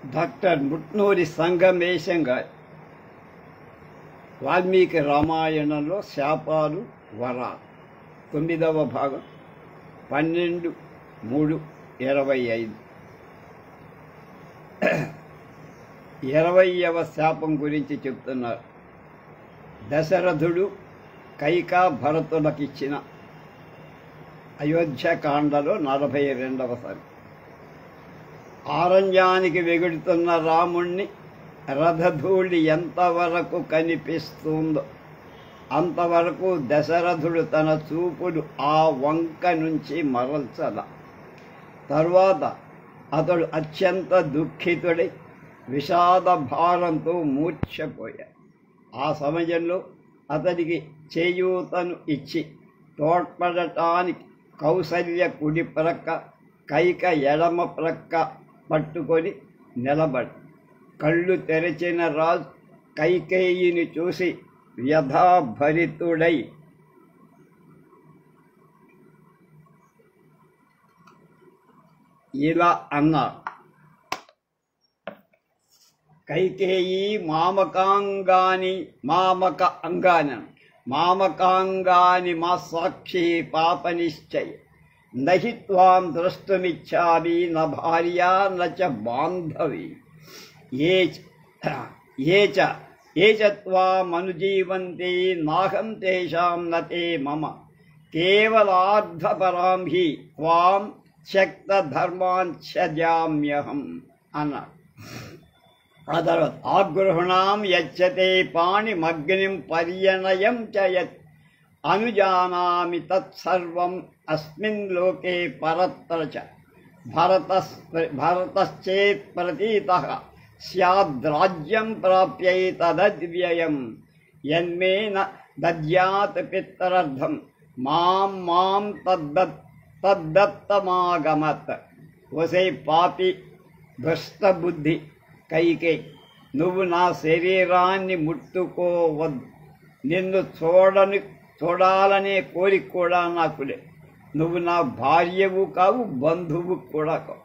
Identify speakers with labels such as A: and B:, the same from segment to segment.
A: Doctor Mutnuri Sangamesam గారి వాల్మీకి రామాయణంలో శాపాలు వరాలు 9వ భాగం 12/3/25 20వ శాపం గురించి చెప్తున్నారు. దశరథుడు కైకా భరతులకిచ్చిన అయోధ్యకాండలో 42వ సరి. ఆరణ్యానికి వెగుడుతున్న రాముణ్ణి రథధూళి ఎంతవరకు కనిపిస్తుందో అంతవరకు దశరథుడు తన చూపులు ఆ వంక నుంచి మరల్చల. తరువాత అతడు అత్యంత దుఃఖితుడై విషాద భారంతో మూర్ఛపోయాడు. ఆ సమయంలో అతడికి చేయూతను ఇచ్చి తోడ్పడటానికి కౌసల్య కుడి ప్రక్క, కైక ఎడమ ప్రక్క పట్టుకొని నిలబడి కళ్ళు తెరచిన రాజు కైకేయిని చూసి వ్యధాభరితుడై ఇలా అన్నాడు: కైకేయి మామకాంగాని మా సాక్షి పాపనిశ్చయ నహి త్వాం ద్రష్టుమిచ్చామి న భార్యా న చ బాంధవి ఏ చ త్వామనుజీవంతి నాహం తేషాం న తే మమ కేవలార్థపరాం హి త్వాం శక్త ధర్మాంఛజామ్యహం అన్నాడు. ఆ తర్వాత ఆగృహణాం యచ్చతే పాణిమగ్నిం పర్యణయం చ యత్ అనుజానామి తత్సర్వం అస్మిన్ లోకే పరత్ర చ భరతశ్చేత్ ప్రతీతః స్యాద్రాజ్యం ప్రాప్యైతదవ్యయం యన్మే న దద్యాత్ పితరర్థం మాం తద్దత్తమాగమత్. ఒసే పాపి దుష్టబుద్ధి కైకే, నువ్వు నా శరీరాన్ని ముట్టుకోవద్దు. నిన్ను చూడాలనే కోరిక కూడా నాకు లేదు. నువ్వు నా భార్యవు కావు, బంధువు కూడా కావు.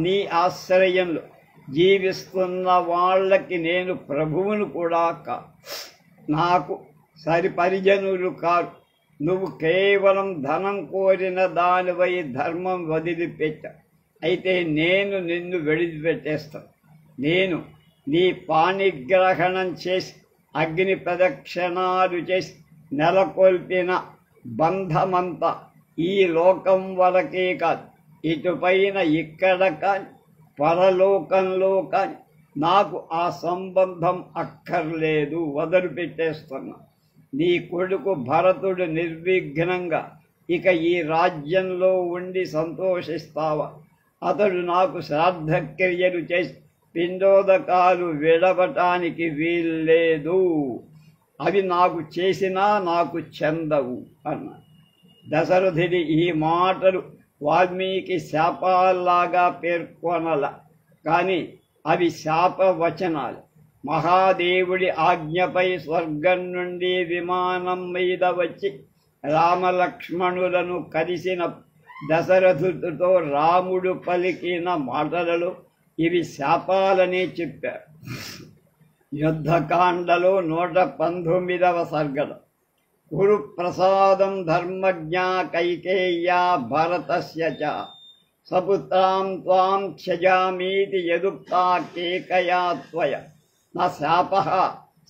A: నీ ఆశ్రయంలో జీవిస్తున్న వాళ్ళకి నేను ప్రభువును కూడా కాదు. నాకు సరిపరిజనులు కారు. నువ్వు కేవలం ధనం కోరిన దానివై ధర్మం వదిలిపెట్టా. అయితే నేను నిన్ను విడిచిపెట్టేస్తాను. నేను నీ పాణిగ్రహణం చేసి అగ్ని ప్రదక్షిణాలు చేసి నెలకొల్పిన బంధమంతా ఈ లోకం వరకే కాదు, ఇటుపైన ఇక్కడ కానీ పరలోకంలో కానీ నాకు ఆ సంబంధం అక్కర్లేదు, వదిలిపెట్టేస్తున్నా. నీ కొడుకు భరతుడు నిర్విఘ్నంగా ఇక ఈ రాజ్యంలో ఉండి సంతోషిస్తావా? అతడు నాకు శ్రాద్ధక్రియలు చేసి పిండోదకాలు విడవటానికి వీల్లేదు. అవి నాకు చేసినా నాకు చెందవు అన్నాడు. దశరథుడి ఈ మాటలు వాల్మీకి శాపాల్లాగా పేర్కొనల, కానీ అవి శాపవచనాలు. మహాదేవుడి ఆజ్ఞపై స్వర్గం నుండి విమానం మీద వచ్చి రామలక్ష్మణులను కలిసిన దశరథుడితో రాముడు పలికిన మాటలలో ఇవి శాపాలని చెప్పారు. యుద్ధకాండలో 119వ సర్గలో కురు ప్రసాదం ధర్మజ్ఞా కైకేయ్యా భరతస్య చ సపుత్రాం త్వాం త్యజామీతి యదుక్తా కేకయా త్వయ న శాపః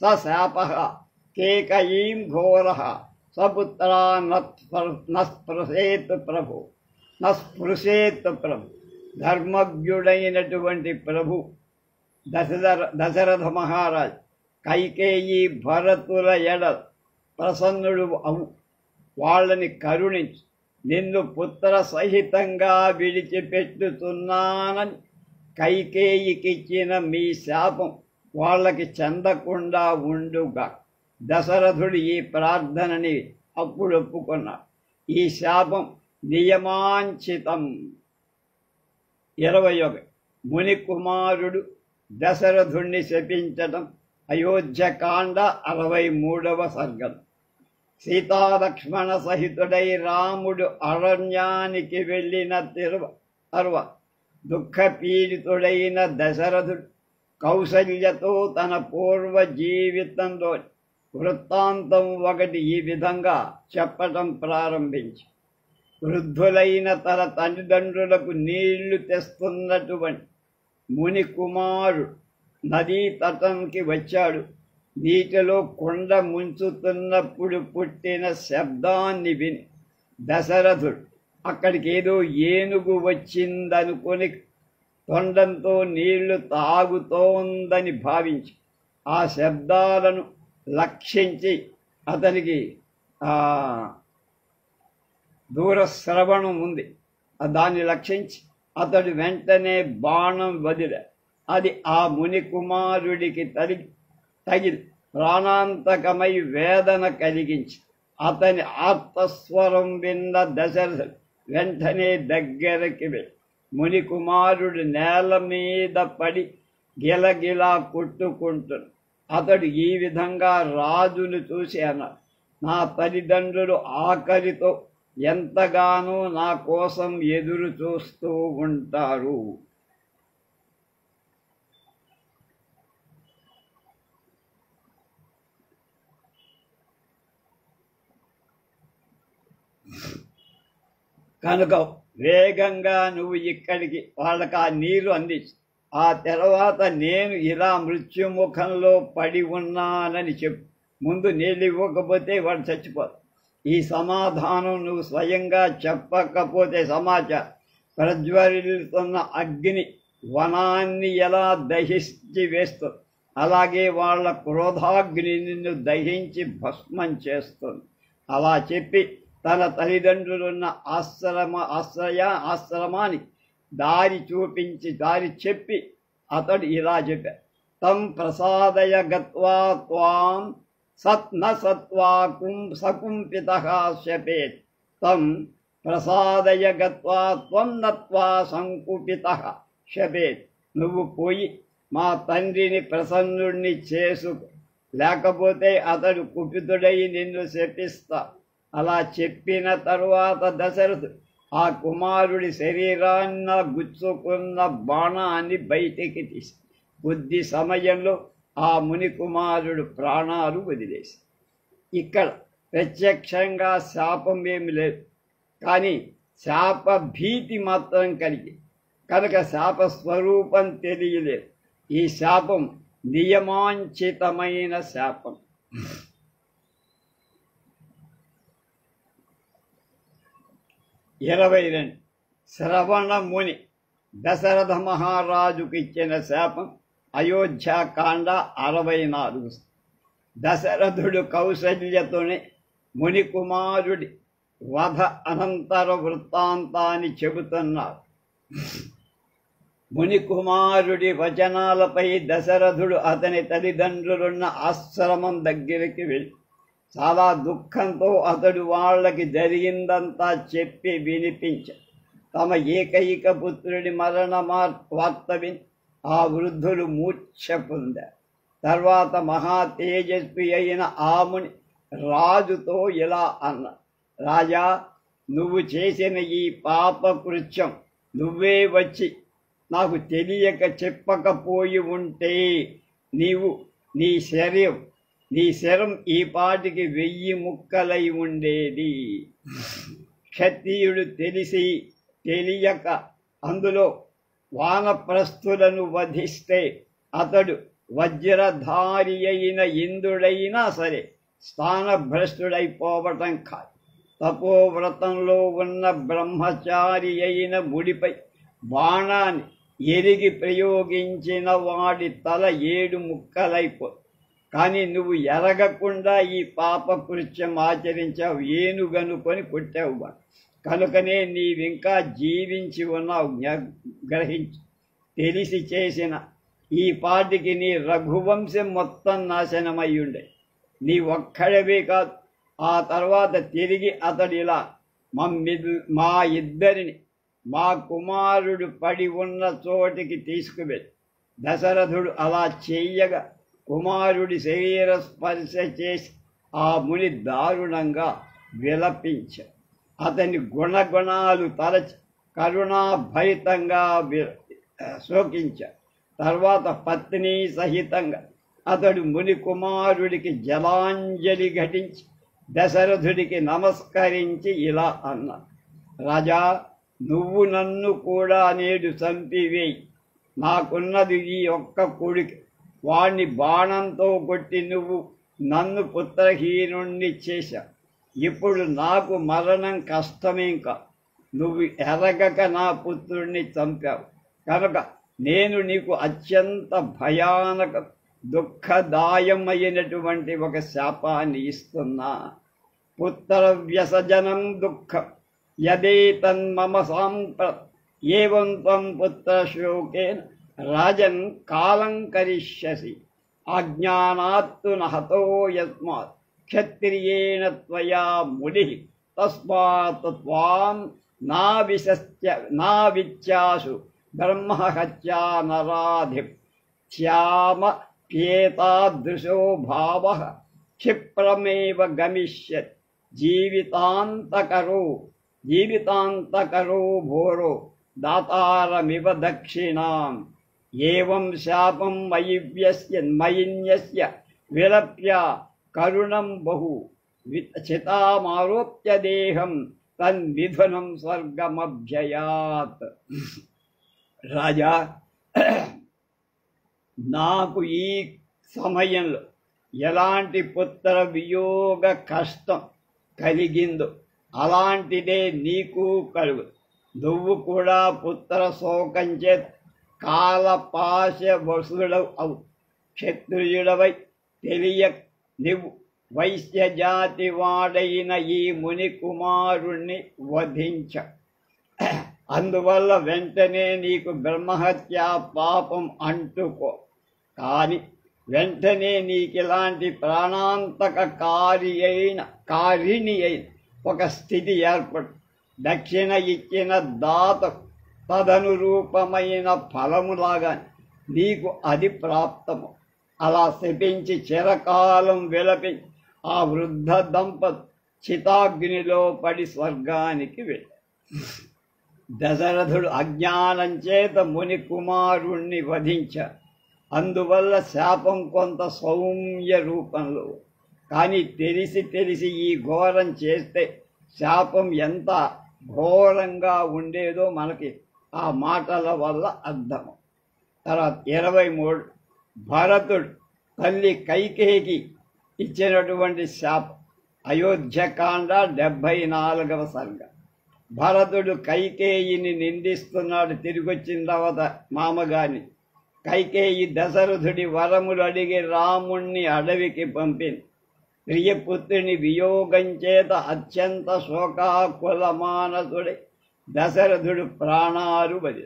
A: స శాపః కేకయీం ఘోరః సపుత్రా న స్పృశేత్ ప్రభు. ధర్మజ్ఞుడైనటువంటి ప్రభు దశరథ మహారాజ్ కైకేయి భరతుల ఎడల ప్రసన్నుడు అవు. వాళ్ళని కరుణించు. నిన్ను పుత్ర సహితంగా విడిచిపెట్టుతున్నానని కైకేయికిచ్చిన మీ శాపం వాళ్ళకి చెందకుండా ఉండుగా. దశరథుడు ఈ ప్రార్థనని అప్పుడు ఒప్పుకున్నాడు. ఈ శాపం నియమాంచితం. 21 ముని కుమారుడు దశరథుణ్ణి శపించటం. అయోధ్యకాండ 63వ సర్గం. సీతాలక్ష్మణ సహితుడై రాముడు అరణ్యానికి వెళ్ళిన తరువాత దుఃఖపీడితుడైన దశరథుడు కౌసల్యతో తన పూర్వ జీవితంలో వృత్తాంతం ఒకటి ఈ విధంగా చెప్పటం ప్రారంభించి, వృద్ధులైన తన తల్లిదండ్రులకు నీళ్లు తెస్తున్నటువంటి ముని కుమారుడు నదీ తటానికి వచ్చాడు. నీటిలో కొండ ముంచుతున్నప్పుడు పుట్టిన శబ్దాన్ని విని దశరథుడు అక్కడికి ఏదో ఏనుగు వచ్చిందనుకొని తొండంతో నీళ్లు తాగుతోందని భావించి ఆ శబ్దాలను లక్షించి అతనికి దూరశ్రవణం ఉంది, దాన్ని లక్షించి అతడు వెంటనే బాణం వదిలా. అది ఆ ముని కుమారుడికి తగిలి ప్రాణాంతకమై వేదన కలిగించి అతని ఆర్తస్వరం విన్న దశరథుడు వెంటనే దగ్గరికి వెళ్ళి ముని కుమారుడు నేల మీద పడి గిలగిలా కొట్టుకుంటున్నాడు. అతడు ఈ విధంగా రాజును చూసి అన్నాడు, నా తల్లిదండ్రులు ఆకలితో ఎంతగానో నా కోసం ఎదురు చూస్తూ ఉంటారు. కనుక వేగంగా నువ్వు ఇక్కడికి వాళ్ళకి ఆ నీరు అందించు. ఆ తర్వాత నేను ఇలా మృత్యుముఖంలో పడి ఉన్నానని చెప్పు. ముందు నీళ్ళు ఇవ్వకపోతే వాడు చచ్చిపోతాడు. ఈ సమాధానం నువ్వు స్వయంగా చెప్పకపోతే సమాచారం ప్రజ్వరిల్లుతున్న అగ్ని వనాన్ని ఎలా దహించి వేస్తుంది, అలాగే వాళ్ళ క్రోధాగ్ని నిన్ను దహించి భస్మం చేస్తుంది. అలా చెప్పి తన తల్లిదండ్రులున్న ఆశ్రమానికి దారి చెప్పి అతడు ఇలా చెప్పాడు, తం ప్రసాదయ గత్వా త్వాం సకుంపితః శపేత్. తం ప్రసాదయ గత్వా త్వం నత్వా సంకుపితః శపేత్. నువ్వు పోయి మా తండ్రిని ప్రసన్నుడిని చేసుకు, లేకపోతే అతడు కుపితుడై నిన్ను శపిస్తా. అలా చెప్పిన తరువాత దశరథుడు ఆ కుమారుడి శరీరాన్ని గుచ్చుకున్న బాణాన్ని బయటికి తీసి కొద్ది సమయంలో ఆ ముని కుమారుడు ప్రాణాలు వదిలేసి. ఇక్కడ ప్రత్యక్షంగా శాపం ఏమి లేదు, కానీ శాప భీతి మాత్రం కలిగి కనుక శాప స్వరూపం తెలియలేదు. ఈ శాపం నియమాంచితమైన శాపం. 22 శ్రవణ ముని దశరథ మహారాజుకు ఇచ్చిన శాపం. అయోధ్యాకాండ 64. దశరథుడు కౌసల్యతోనే ముని కుమారుడి వధ అనంతర వృత్తాంతాన్ని చెబుతున్నాడు. ముని కుమారుడి వచనాలపై దశరథుడు అతని తల్లిదండ్రులున్న ఆశ్రమం దగ్గరికి వెళ్ళి చాలా దుఃఖంతో అతడు వాళ్ళకి జరిగిందంతా చెప్పి వినిపించాడు. తమ ఏకైక పుత్రుడి మరణ వార్త విని ఆ వృద్ధులు మూర్ఛ పొందారు. తర్వాత మహా తేజస్వి అయిన ఆ ముని రాజుతో ఇలా అన్నాడు, రాజా, నువ్వు చేసిన ఈ పాప కృత్యం నువ్వే వచ్చి నాకు తెలియక చెప్పకపోయి ఉంటే నీ శరం ఈ పాటికి 1000 ముక్కలై ఉండేది. క్షత్రియుడు తెలియక అందులో వానప్రస్థులను వధిస్తే అతడు వజ్రధారి అయిన ఇంద్రుడైనా సరే స్థానభ్రష్టుడైపోవటం కాదు. తపోవ్రతంలో ఉన్న బ్రహ్మచారి అయిన ముడిపై బాణాన్ని ఎరిగి ప్రయోగించిన వాడి తల 7 ముక్కలైపో. కానీ నువ్వు ఎరగకుండా ఈ పాప కృత్యం ఆచరించావు, ఏనుగనుకొని కొట్టావు. కనుకనే నీవింకా జీవించి ఉన్నావు. గ్రహించు, తెలిసి చేసిన ఈ పాటికి నీ రఘువంశం మొత్తం నాశనమయ్యుండే. నీ ఒక్కడవే కాదు. ఆ తర్వాత తిరిగి అతడు ఇలా మా ఇద్దరిని మా కుమారుడు పడి ఉన్న చోటికి తీసుకువెళ్ళి. దశరథుడు అలా చెయ్యగా కుమారుడి శరీర స్పర్శ చేసి ఆ ముని దారుణంగా విలపించాడు. అతని గుణగుణాలు తలచి కరుణాభరితంగా శోకించాడు. తర్వాత పత్ని సహితంగా అతడు ముని కుమారుడికి జలాంజలి ఘటించి దశరథుడికి నమస్కరించి ఇలా అన్నాడు: రాజా, నువ్వు నన్ను కూడా నేడు చంపివేయి. నాకున్నది ఈ ఒక్క కొడుకు. వాణ్ణి బాణంతో కొట్టి నువ్వు నన్ను పుత్రహీనుణ్ణి చేశావు. ఇప్పుడు నాకు మరణం కష్టమేం కాదు. నువ్వు ఎరగక నా పుత్రుణ్ణి చంపావు కనుక నేను నీకు అత్యంత భయానక దుఃఖదాయమైనటువంటి ఒక శాపాన్ని ఇస్తున్నా. పుత్ర వ్యసజనం దుఃఖం యదేతన్మమ సాంప్రత్ ఏవం త్వం పుత్రశోకేన రాజన్ కాలం కరిష్యసి అజ్ఞానాత్తు నహతో యస్మాత్ క్షత్రియేణ త్వయా మునిః తస్మాత్ త్వాం నావిచ్చాసు బ్రహ్మహత్యా నరాధిప్ శ్యామ ప్యేతాదృశో భావః క్షిప్రమేవ గమిష్యతి జీవితాంతకరో భోరో దాతారమివ దక్షిణాం. ఏవం శాపం మయిన్యస్య విలప్య కరుణం బహు చితామారోప్య దేహం తన్మిథునం స్వర్గమభ్యయాత్. రాజా, నాకు ఈ సమయంలో ఎలాంటి పుత్ర వియోగ కష్టం కలిగిందో అలాంటిదే నీకు కలుగు. నువ్వు కూడా పుత్ర శోకం చేత కాలపాశ వసుడవు అవు. క్షత్రియుడవై తెలియ నువ్వు వైశ్య జాతి వాడైన ఈ ముని కుమారుణ్ణి వధించ. అందువల్ల వెంటనే నీకు బ్రహ్మహత్యా పాపం అంటుకో. కాని వెంటనే నీకిలాంటి ప్రాణాంతక కారిణి అయిన ఒక స్థితి ఏర్పడు. దక్షిణ ఇచ్చిన దాత తదనురూపమైన ఫలములాగా నీకు అది ప్రాప్తము. అలా శపించి చిరకాలం విలపించి ఆ వృద్ధ దంపతు చితాగ్నిలో పడి స్వర్గానికి వెళ్ళి. దశరథుడు అజ్ఞానం చేత ముని కుమారుణ్ణి వధించాడు. అందువల్ల శాపం కొంత సౌమ్య రూపంలో, కానీ తెలిసి ఈ ఘోరం చేస్తే శాపం ఎంత ఘోరంగా ఉండేదో మనకి ఆ మాటల వల్ల అర్థము. తర్వాత 23 భరతుడు తల్లి కైకేయికి ఇచ్చినటువంటి శాపం. అయోధ్యకాండ 74వ సర్గ. భరతుడు కైకేయిని నిందిస్తున్నాడు. తిరిగొచ్చిన తర్వాత మామగాని కైకేయి దశరథుడి వరములు అడిగి రాముణ్ణి అడవికి పంపింది. ప్రియపుత్రుని వియోగం చేత అత్యంత శోకాకుల మానసుడై దశరథుడు ప్రాణాలు బలి.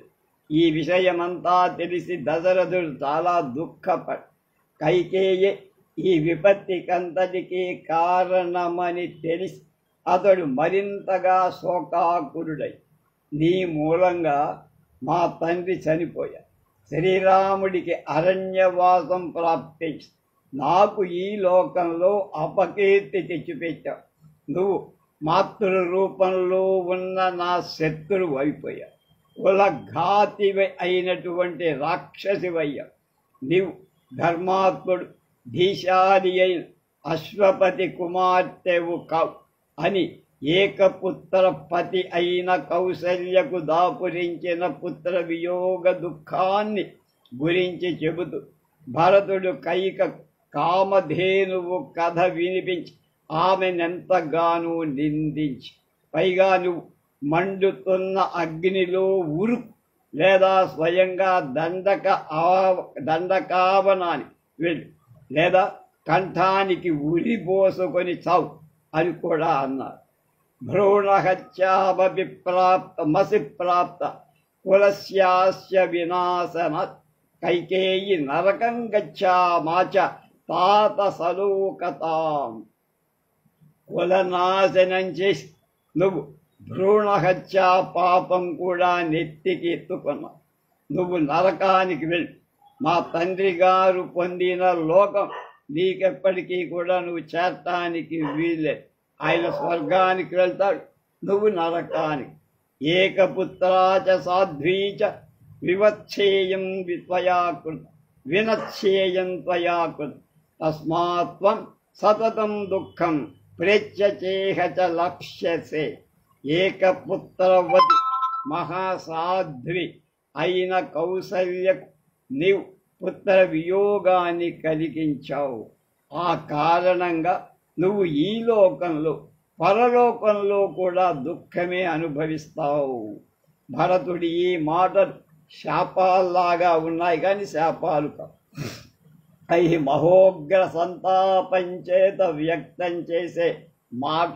A: ఈ విషయమంతా తెలిసి దశరథుడు చాలా దుఃఖపడి కైకేయి ఈ విపత్తికంతటికి కారణమని తెలిసి అతడు మరింతగా శోకాకులుడై, నీ మూలంగా మా తండ్రి చనిపోయాడు, శ్రీరాముడికి అరణ్యవాసం ప్రాప్తించి నాకు ఈ లోకంలో అపకీర్తి తెచ్చిపెట్టావు. నువ్వు మాతృ రూపంలో ఉన్న నా శత్రువు అయిపోయావు. కులఘాతివి అయినటువంటి రాక్షసివయ్యావు. నీవు ధర్మాత్ముడు ధీశాలి అయిన అశ్వపతి కుమార్తెవు కావు అని ఏకపుత్ర పతి అయిన కౌసల్యకు దాపురించిన పుత్ర వియోగ దుఃఖాన్ని గురించి చెబుతూ భరతుడు కైక కామధేనువు కథ వినిపించి ఆమెనెంతగానో నిందించి, పైగా నువ్వు మండుతున్న అగ్నిలో ఉరుకు లేదా స్వయంగా దండకావనాన్ని వెళ్ళు, లేదా కంఠానికి ఉరి పోసుకొని చావు అని కూడా అన్నారు. భ్రూణహత్యామసి ప్రాప్త కులస్యాస్య వినాశన కైకేయి నరకం గచ్చామాచ తాత సలోకతాం. కులనాశనం చేసి నువ్వు భ్రూణహత్యా పాపం కూడా నెత్తికి ఎత్తుకున్నావు. నువ్వు నరకానికి వెళ్ళి మా తండ్రి గారు పొందిన లోకం నీకెప్పటికీ కూడా నువ్వు చేరటానికి వీల్లేదు. ఆయన స్వర్గానికి వెళ్తాడు, నువ్వు నరకానికి. ఏకపుత్రా చ సాధ్వీ చ వివచ్ఛేయం వినచ్ఛేయం త్వయా కృత తస్మాత్ త్వం సతతం దుఃఖం ప్రేచ్యచేహ చ లక్ష్యసే. ఏకపుత్రవతి మహాసాధ్వి అయిన కౌసల్యకు నీవు పుత్ర వియోగాన్ని కలిగించావు. ఆ కారణంగా నువ్వు ఈ లోకంలో పరలోకంలో కూడా దుఃఖమే అనుభవిస్తావు. భరతుడి ఈ మాటలు శాపాల్లాగా ఉన్నాయి, కానీ శాపాలు కావు. అవి మహోగ్ర సంతాపం చేత వ్యక్తం చేసే మాట,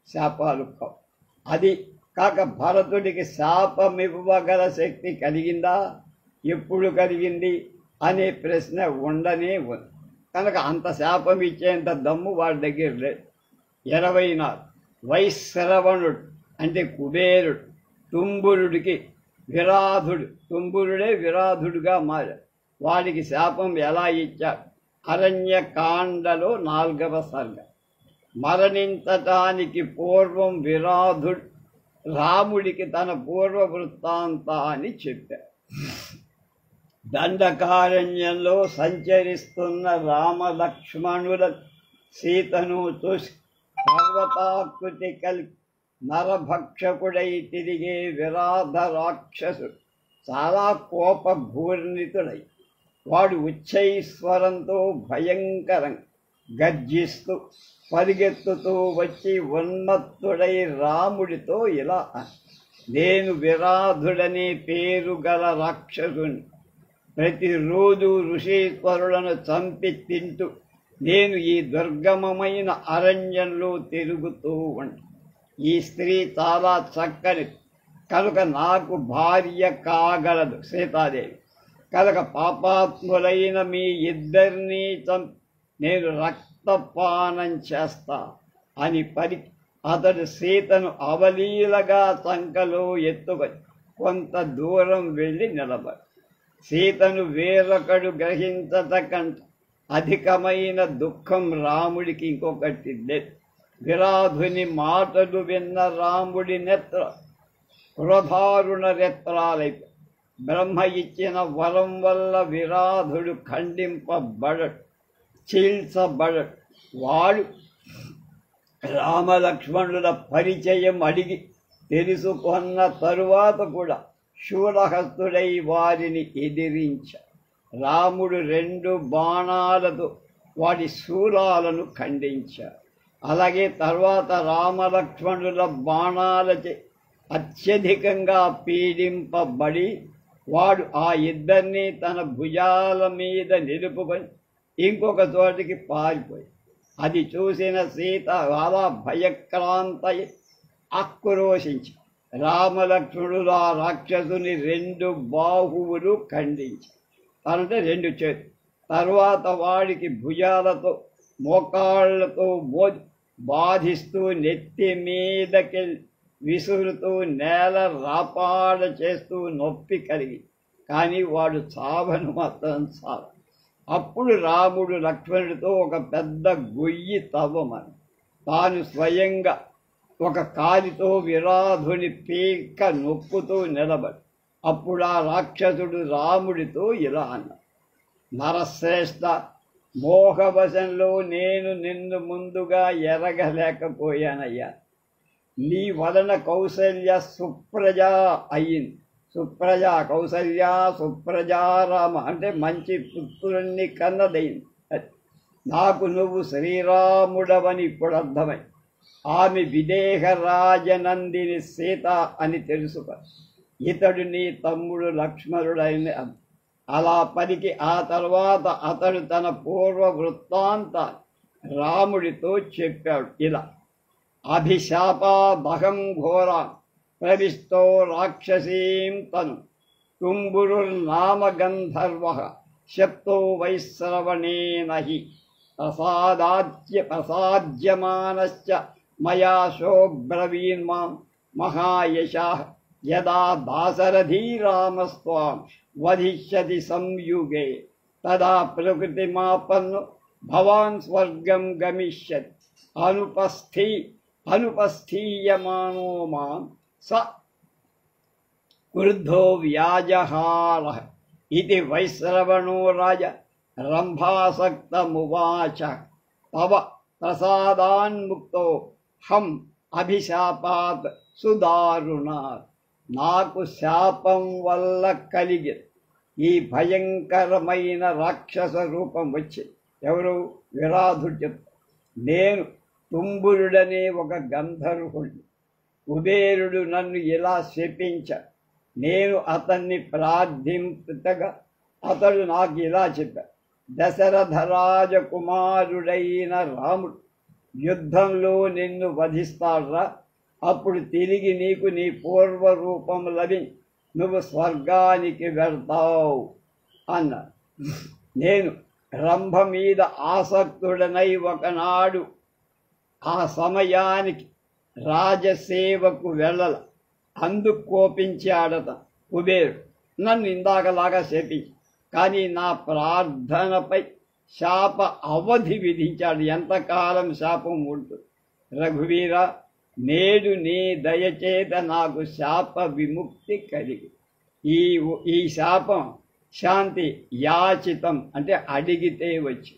A: శాపాలు కావు. అది కాక భరతుడికి శాపమివ్వగల శక్తి కలిగిందా, ఎప్పుడు కలిగింది అనే ప్రశ్న ఉండనే ఉంది. కనుక అంత శాపం ఇచ్చేంత దమ్ము వాడి దగ్గర లేదు. 24 వైశ్రవణుడు అంటే కుబేరుడు తుంబురుడికి విరాధుడు, తుంబురుడే విరాధుడుగా మారాడు. వాడికి శాపం ఎలా ఇచ్చాడు? అరణ్యకాండలో 4వ సర్గ. మరణించటానికి పూర్వం విరాధుడు రాముడికి తన పూర్వ వృత్తాంతాన్ని చెప్పాడు. దండకారణ్యంలో సంచరిస్తున్న రామలక్ష్మణుల సీతను చూసి పర్వతాకృతి కలిగి నరభక్షకుడై తిరిగే విరాధ రాక్షసుడు చాలా కోపభూర్ణితుడై వాడు ఉచ్చైస్వరంతో భయంకరంగా గర్జిస్తూ పరిగెత్తుతూ వచ్చి ఉన్మత్తుడై రాముడితో ఇలా, నేను విరాధుడనే పేరు గల రాక్షసుని, ప్రతిరోజు ఋషీశ్వరులను చంపి తింటూ నేను ఈ దుర్గమమైన అరణ్యంలో తిరుగుతూ ఉంటా. ఈ స్త్రీ చాలా చక్కని కనుక నాకు భార్య కాగలదు, సీతాదేవి. కనుక పాపాత్ములైన మీ ఇద్దరినీ చంపి నేను రక్తపానం చేస్తా అని అతడు సీతను అవలీలగా చంకలో ఎత్తుకొని కొంత దూరం వెళ్ళి నిలబడి, సీతను వేరొకడు గ్రహించటకంటే అధికమైన దుఃఖం రాముడికి ఇంకొకటి లేదు. విరాధుని మాటలు విన్న రాముడి నేత్ర క్రోధారుణ నేత్రాలైపు బ్రహ్మ ఇచ్చిన వరం వల్ల విరాధుడు ఖండింపబడడు, చీల్చబడడు. వాడు రామలక్ష్మణుల పరిచయం అడిగి తెలుసుకున్న తరువాత కూడా శూలహస్తుడై వారిని ఎదిరించాడు. రాముడు 2 బాణాలతో వాడి శూలాలను ఖండించాడు. అలాగే తర్వాత రామలక్ష్మణుల బాణాలచే అత్యధికంగా పీడింపబడి వాడు ఆ ఇద్దరినీ తన భుజాల మీద నిలుపుకొని ఇంకొక చోటికి పారిపోయి, అది చూసిన సీత చాలా భయక్రాంతై ఆక్రోశించి రామలక్ష్మణులు ఆ రాక్షసుని 2 బాహువులు ఖండించి, అంటే 2 చేతులు. తర్వాత వాడికి భుజాలతో మోకాళ్లతో బాధిస్తూ నెత్తి మీదకి విసురుతూ నేల రాపాడ చేస్తూ నొప్పి కలిగి, కానీ వాడు చావను మాత్రం చావ. అప్పుడు రాముడు లక్ష్మణుడితో ఒక పెద్ద గొయ్యి తవ్వమని తాను స్వయంగా ఒక కాలితో విరాధుని పీక నొక్కుతూ నిలబడి, అప్పుడు ఆ రాక్షసుడు రాముడితో ఇలా అన్నాడు, నరశ్రేష్ఠ, మోహవశంలో నేను నిన్ను ముందుగా ఎరగలేకపోయానయ్యా. నీ వలన కౌసల్య సుప్రజ అయ్యింది. సుప్రజ కౌసల్య సుప్రజారామ అంటే మంచి పుత్రుణ్ణి కన్నదయింది. నాకు నువ్వు శ్రీరాముడవని ఇప్పుడు అర్థమై ఆమె విదేహ రాజనందిని సీత అని తెలుసుకో. ఇతడు నీ తమ్ముడు లక్ష్మణుడైన. అలా పలికి ఆ తర్వాత అతడు తన పూర్వ వృత్తాంతాన్ని రాముడితో చెప్పాడు ఇలా, అభిశాపాదహం ఘోరా ప్రవిష్టో రాక్షసీం తను తుంబురుర్నామ గంధర్వః శప్తో వైశ్రవణేన హి ప్రసాద్యమానశ్చ మయా శోబ్రవీన్మాం మహాయశాః యదా దాశరథీ రామస్త్వాం వధిష్యతి సంయుగే తదా ప్రకృతిమాపన్నో భవాన్ స్వర్గం గమిష్యతి అనుపస్థీయమానో మాం స క్రుద్ధో వ్యాజహార ఇది వైశ్రవణో రాజ రంభాసక్తమువాచ తవ ప్రసాదాన్ముక్తో హం అభిశాపాత్ సుదారుణాత్. నాకు శాపం వల్ల కలిగి ఈ భయంకరమైన రాక్షస రూపం వచ్చింది. ఎవరు? విరాధుడు చెప్తారు. నేను తుంబురుడనే ఒక గంధర్వుడిని. కుబేరుడు నన్ను ఇలా శపించాడు. నేను అతన్ని ప్రార్థింపగా అతడు నాకు ఇలా చెప్పాడు, దశరథ రాజకుమారుడైన రాముడు యుద్ధంలో నిన్ను వధిస్తాడ్రా, అప్పుడు తిరిగి నీకు నీ పూర్వరూపం లభించి నువ్వు స్వర్గానికి వెళ్తావు అన్నాడు. నేను రంభ మీద ఆసక్తుడనై ఒకనాడు ఆ సమయానికి రాజసేవకు వెళ్ళల. అందుకు కోపించాడట కుబేరుడు. నన్ను ఇందాకలాగా శపించి, కానీ నా ప్రార్థనపై శాప అవధి విధించాడు. ఎంతకాలం శాపం ఉంటుంది? రఘువీర, నేడు నీ దయచేత నాకు శాప విముక్తి కలిగి. ఈ శాపం శాంతి యాచితం అంటే అడిగితే వచ్చి.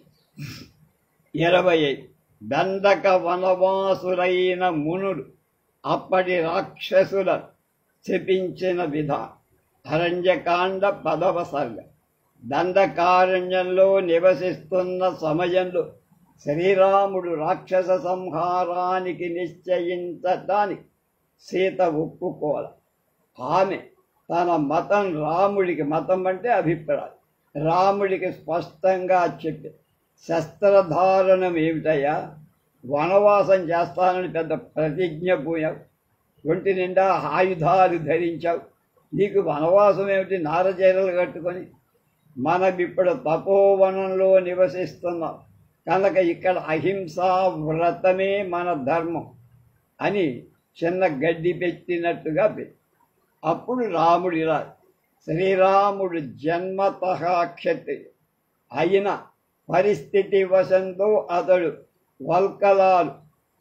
A: 25 దండక వనవాసులైన మునులు అప్పటి రాక్షసుల శపించిన విధానం. అరణ్యకాండ 10వ సర్గ. దండకారణ్యంలో నివసిస్తున్న సమయంలో శ్రీరాముడు రాక్షస సంహారానికి నిశ్చయించటానికి సీత ఒప్పుకోల. ఆమె తన మతం రాముడికి, మతం అంటే అభిప్రాయం, రాముడికి స్పష్టంగా చెప్పి, శస్త్రధారణం ఏమిటయ్యా, వనవాసం చేస్తానని పెద్ద ప్రతిజ్ఞ పోయావు, ఒంటి నిండా ఆయుధాలు ధరించావు, నీకు వనవాసం ఏమిటి నారచీరలు కట్టుకొని? మనమిప్పుడు తపోవనంలో నివసిస్తున్నాం కనుక ఇక్కడ అహింసా వ్రతమే మన ధర్మం అని చిన్న గడ్డి పెట్టినట్టుగా పెట్టి. అప్పుడు రాముడు ఇలా, శ్రీరాముడు జన్మతః క్షత్రియుడు అయిన పరిస్థితి వశంతో అతడు వల్కలాలు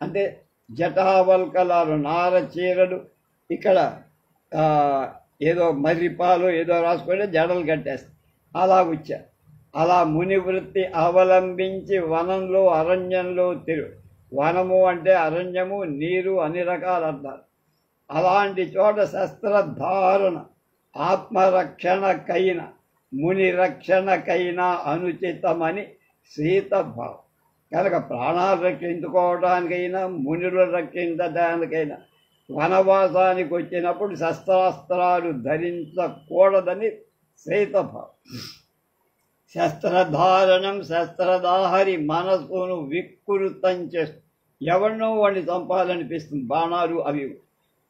A: అంటే జటావల్కలాలు, నారచీరలు, ఇక్కడ ఏదో మర్రిపాలు ఏదో రాసుకుంటే జడలు కట్టేస్తాయి, అలా వచ్చారు. అలా ముని వృత్తి అవలంబించి వనంలో అరణ్యంలో తిరుగు. వనము అంటే అరణ్యము, నీరు, అన్ని రకాల అర్థాలు. అలాంటి చోట శస్త్రధారణ ఆత్మరక్షణకైన ముని రక్షణకైనా అనుచితమని సీత భావం. కనుక ప్రాణాలు రక్షించుకోవడానికైనా మునులు రక్షించడానికైనా వనవాసానికి వచ్చినప్పుడు శస్త్రాస్త్రాలు ధరించకూడదని సీత భావం. శస్త్రధారణం శస్త్రదాహరి మనస్సును వికృతం చేస్తుంది. ఎవరినో వాడిని చంపాలనిపిస్తుంది, బాణాలు అవి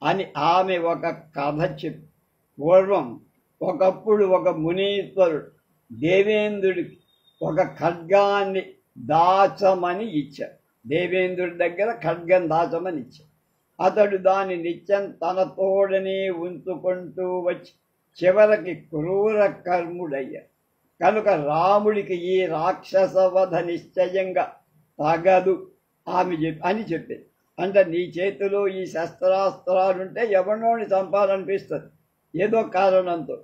A: అని ఆమె ఒక కథ చెప్పి. పూర్వం ఒకప్పుడు ఒక మునీశ్వరుడు దేవేంద్రుడికి ఒక ఖడ్గాన్ని దాచమని ఇచ్చాడు. దేవేంద్రుడి దగ్గర ఖడ్గం దాచమని ఇచ్చాడు. అతడు దాని నిత్యం తన తోడనే ఉంచుకుంటూ వచ్చి చివరికి క్రూర కర్ముడయ్యాడు. కనుక రాముడికి ఈ రాక్షసవధ నిశ్చయంగా తగదు ఆమె అని చెప్పింది. అంటే నీ చేతిలో ఈ శస్త్రాస్త్రాలుంటే ఎవరినోని చంపాలనిపిస్తుంది ఏదో కారణంతో.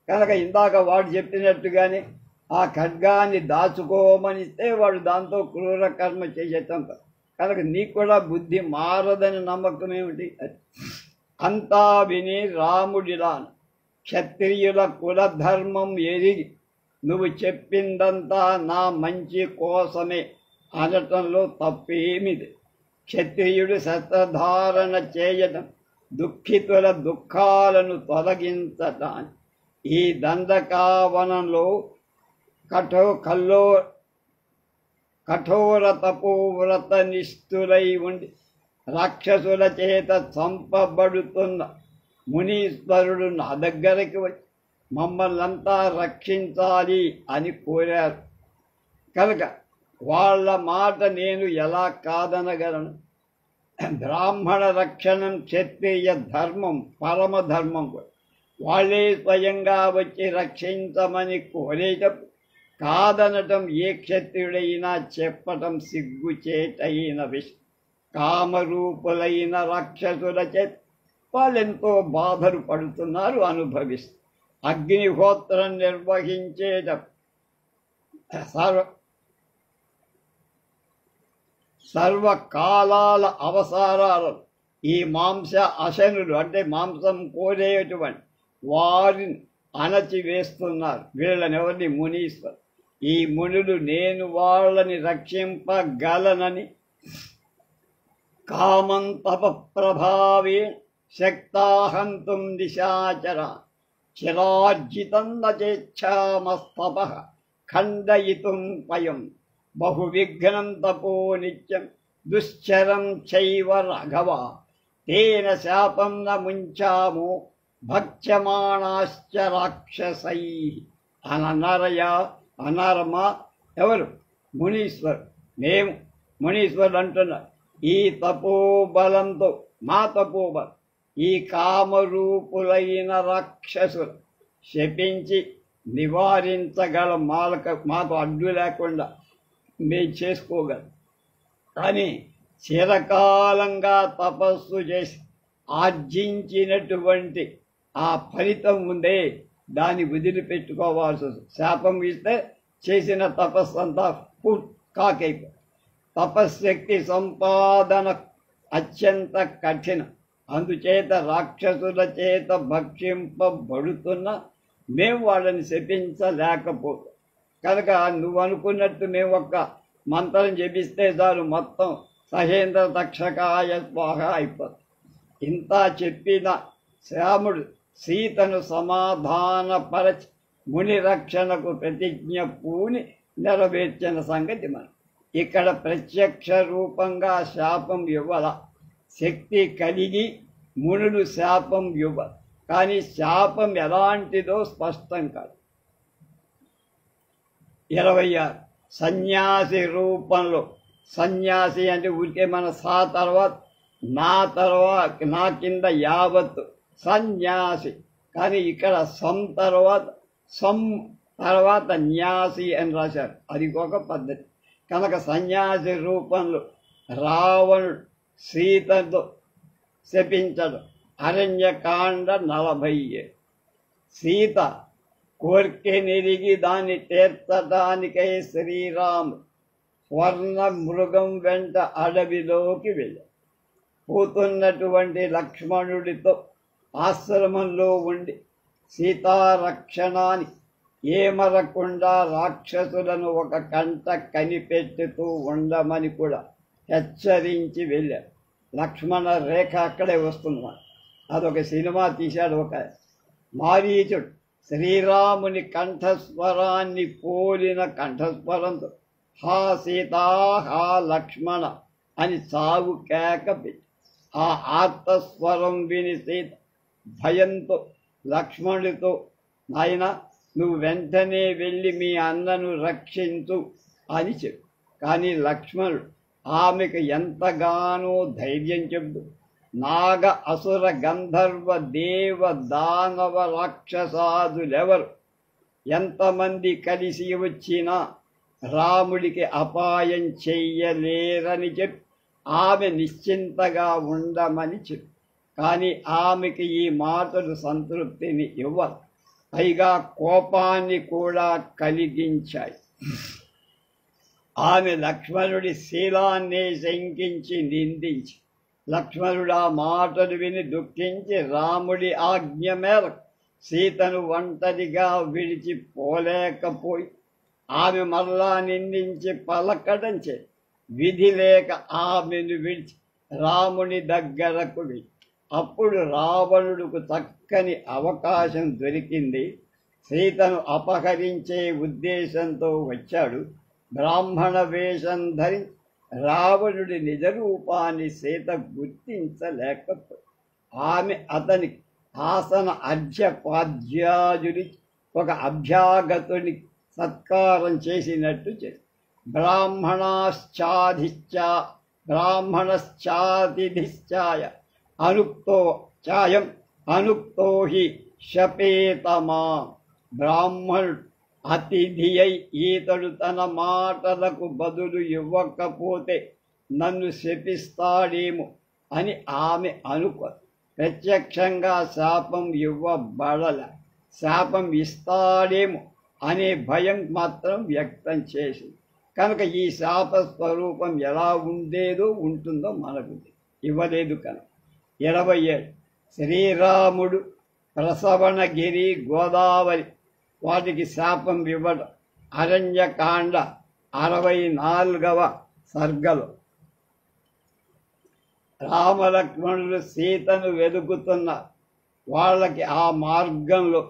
A: కనుక ఇందాక వాడు చెప్పినట్టుగానే ఆ ఖడ్గాన్ని దాచుకోమనిస్తే వాడు దాంతో క్రూర కర్మ చేసేటంత. కనుక నీకు కూడా బుద్ధి మారదని నమ్మకం ఏమిటి? అంతా విని రాముడిలా, క్షత్రియుల కులధర్మం ఎరిగి నువ్వు చెప్పిందంతా నా మంచి కోసమే అనటంలో తప్పేమిది. క్షత్రియుడు శస్త్రధారణ చేయడం దుఃఖితుల దుఃఖాలను తొలగించటానికి. ఈ దండకావనంలో కఠోర తపోవ్రత నిష్ఠులై ఉండి రాక్షసుల చేత చంపబడుతున్న మునీశ్వరుడు నా దగ్గరికి వచ్చి మమ్మల్నంతా రక్షించాలి అని కోరారు. కనుక వాళ్ళ మాట నేను ఎలా కాదనగలను? బ్రాహ్మణ రక్షణం క్షత్రియ ధర్మం, పరమధర్మం. వాళ్ళే స్వయంగా వచ్చి రక్షించమని కోరేటప్పుడు కాదనటం ఏ క్షత్రియుడైనా చెప్పటం సిగ్గుచేటైన విషయం. కామరూపులైన రాక్షసుల చేత వాళ్ళెంతో బాధలు పడుతున్నారు, అనుభవిస్తారు. అగ్నిహోత్రం నిర్వహించేట సర్వకాలాల అవసరాలు ఈ మాంస అశనులు అంటే మాంసం కోరేటువంటి వారిని అణచివేస్తున్నారు. వీళ్ళని ఎవరిని? మునీశ్వరు. ఈ మునులు నేను వాళ్ళని రక్షింపగలనని కామం తప ప్రభావే శక్తాహంతుం నిశాచర చిరార్జితం నచేచ్ఛామస్తప ఖండయితుం పయం బహువిఘ్నం తపో నిత్యం దుశ్చరం చైవ రాఘవ తేన శాపం న ముంచాము భక్ష్యమాణాశ్చ రాక్షసై అనన్నారయ్యా. అన్నారమ్మా. ఎవరు? మునీశ్వరు. మేము మునీశ్వరుడు అంటున్నారు. ఈ తపోబలంతో మా తపోబలం ఈ కామరూపులైన రాక్షసులు శపించి నివారించగల మాకు అడ్డు లేకుండా మేము చేసుకోగలం. కానీ చిరకాలంగా తపస్సు చేసి ఆర్జించినటువంటి ఆ ఫలితం ఉందే, దాన్ని వదిలిపెట్టుకోవాల్సి వస్తుంది. శాపం ఇస్తే చేసిన తపస్సు అంతా కాకైపో. తపశ్శక్తి సంపాదన అత్యంత కఠినం. అందుచేత రాక్షసుల చేత భక్షింపబడుతున్న మేము వాళ్ళని శపించలేకపోతాం. కనుక నువ్వు అనుకున్నట్టు మేము ఒక్క మంత్రం జపిస్తే చాలు మొత్తం సహేంద్ర తక్షకాయ స్వాహ అయిపోతుంది. ఇంత చెప్పిన శ్యాముడు సీతను సమాధానపరచి ముని రక్షణకు ప్రతిజ్ఞ పూని నెరవేర్చిన సంగతి మనం ఇక్కడ ప్రత్యక్ష రూపంగా శాపం ఇవ్వాల. శక్తి కలిగి మునులు శాపం ఇవ్వరు. కానీ శాపం ఎలాంటిదో స్పష్టం కాదు. 26 సన్యాసి రూపంలో. సన్యాసి అంటే ఊరికే మన తర్వాత నా కింద యావత్తు సన్యాసి. కానీ ఇక్కడ తర్వాత న్యాసి అని రాశారు. అది ఒక పద్ధతి. కనుక సన్యాసి రూపంలో రావణుడు సీతతో శపించడం. అరణ్యకాండ 40. సీత కోర్కెనిరిగి దాన్ని తీర్చడానికై శ్రీరాముడు స్వర్ణ మృగం వెంట అడవిలోకి వెళ్ళాడు. పోతున్నటువంటి లక్ష్మణుడితో ఆశ్రమంలో ఉండి సీతారక్షణాన్ని ఏమరకుండా రాక్షసులను ఒక కంట కనిపెట్టుతూ ఉండమని కూడా హెచ్చరించి వెళ్ళాడు. లక్ష్మణ రేఖ అక్కడే వస్తున్నాడు. అదొక సినిమా తీశాడు ఒక మారీచుడు. శ్రీరాముని కంఠస్వరాన్ని పోలిన కంఠస్వరంతో హా సీతా హా లక్ష్మణ అని సాగు కేక పెట్టి ఆ ఆర్తస్వరం విని సీత భయంతో లక్ష్మణుడితో, నాయన నువ్వు వెంటనే వెళ్ళి మీ అన్నను రక్షించు అని చెప్పు. కానీ లక్ష్మణుడు ఆమెకు ఎంతగానో ధైర్యం చెబుతూ నాగ అసుర గంధర్వ దేవ దానవ రాక్షసాదులెవరు ఎంతమంది కలిసి వచ్చినా రాముడికి అపాయం చెయ్యలేరని చెప్పి ఆమె నిశ్చింతగా ఉండమని చెప్పి. కానీ ఆమెకి ఈ మాటలు సంతృప్తిని ఇవ్వరు, పైగా కోపాన్ని కూడా కలిగించాయి. ఆమె లక్ష్మణుడి శీలాన్ని శంకించి నిందించి, లక్ష్మణుడు ఆ మాటలు విని దుఃఖించి రాముడి ఆజ్ఞ మేరకు సీతను ఒంటరిగా విడిచిపోలేకపోయి ఆమె మరలా నిందించి పలకడం చే విధి లేక ఆమెను విడిచి రాముని దగ్గరకు వెళ్ళి అప్పుడు రావణుడికి చక్కని అవకాశం దొరికింది. సీతను అపహరించే ఉద్దేశంతో వచ్చాడు. బ్రాహ్మణ వేషం ధరించి రావణుడి నిజ రూపాన్ని సీత గుర్తించలేకపోయి ఆమె అతనికి ఆసన అర్ఘ్యపాద్యాజుడి ఒక అభ్యాగతుని సత్కారం చేసినట్టు చేసి బ్రాహ్మణశ్చాతిధిశ్చాయ అనుక్తో హి శపేతమా. బ్రాహ్మణుడు అతిథి అయి ఈతడు తన మాటలకు బదులు ఇవ్వకపోతే నన్ను శపిస్తాడేమో అని ఆమె అనుకో. ప్రత్యక్షంగా శాపం ఇవ్వబడల, శాపం ఇస్తాడేమో అనే భయం మాత్రం వ్యక్తం చేసింది. కనుక ఈ శాప స్వరూపం ఎలా ఉండేదో ఉంటుందో మనకు ఇవ్వలేదు. కనుక 27 శ్రీరాముడు ప్రసవణగిరి గోదావరి వాటికి శాపం ఇవ్వడం. అరణ్యకాండ 64వ సర్గలో రామలక్ష్మణులు సీతను వెతుకుతున్నారు. వాళ్ళకి ఆ మార్గంలో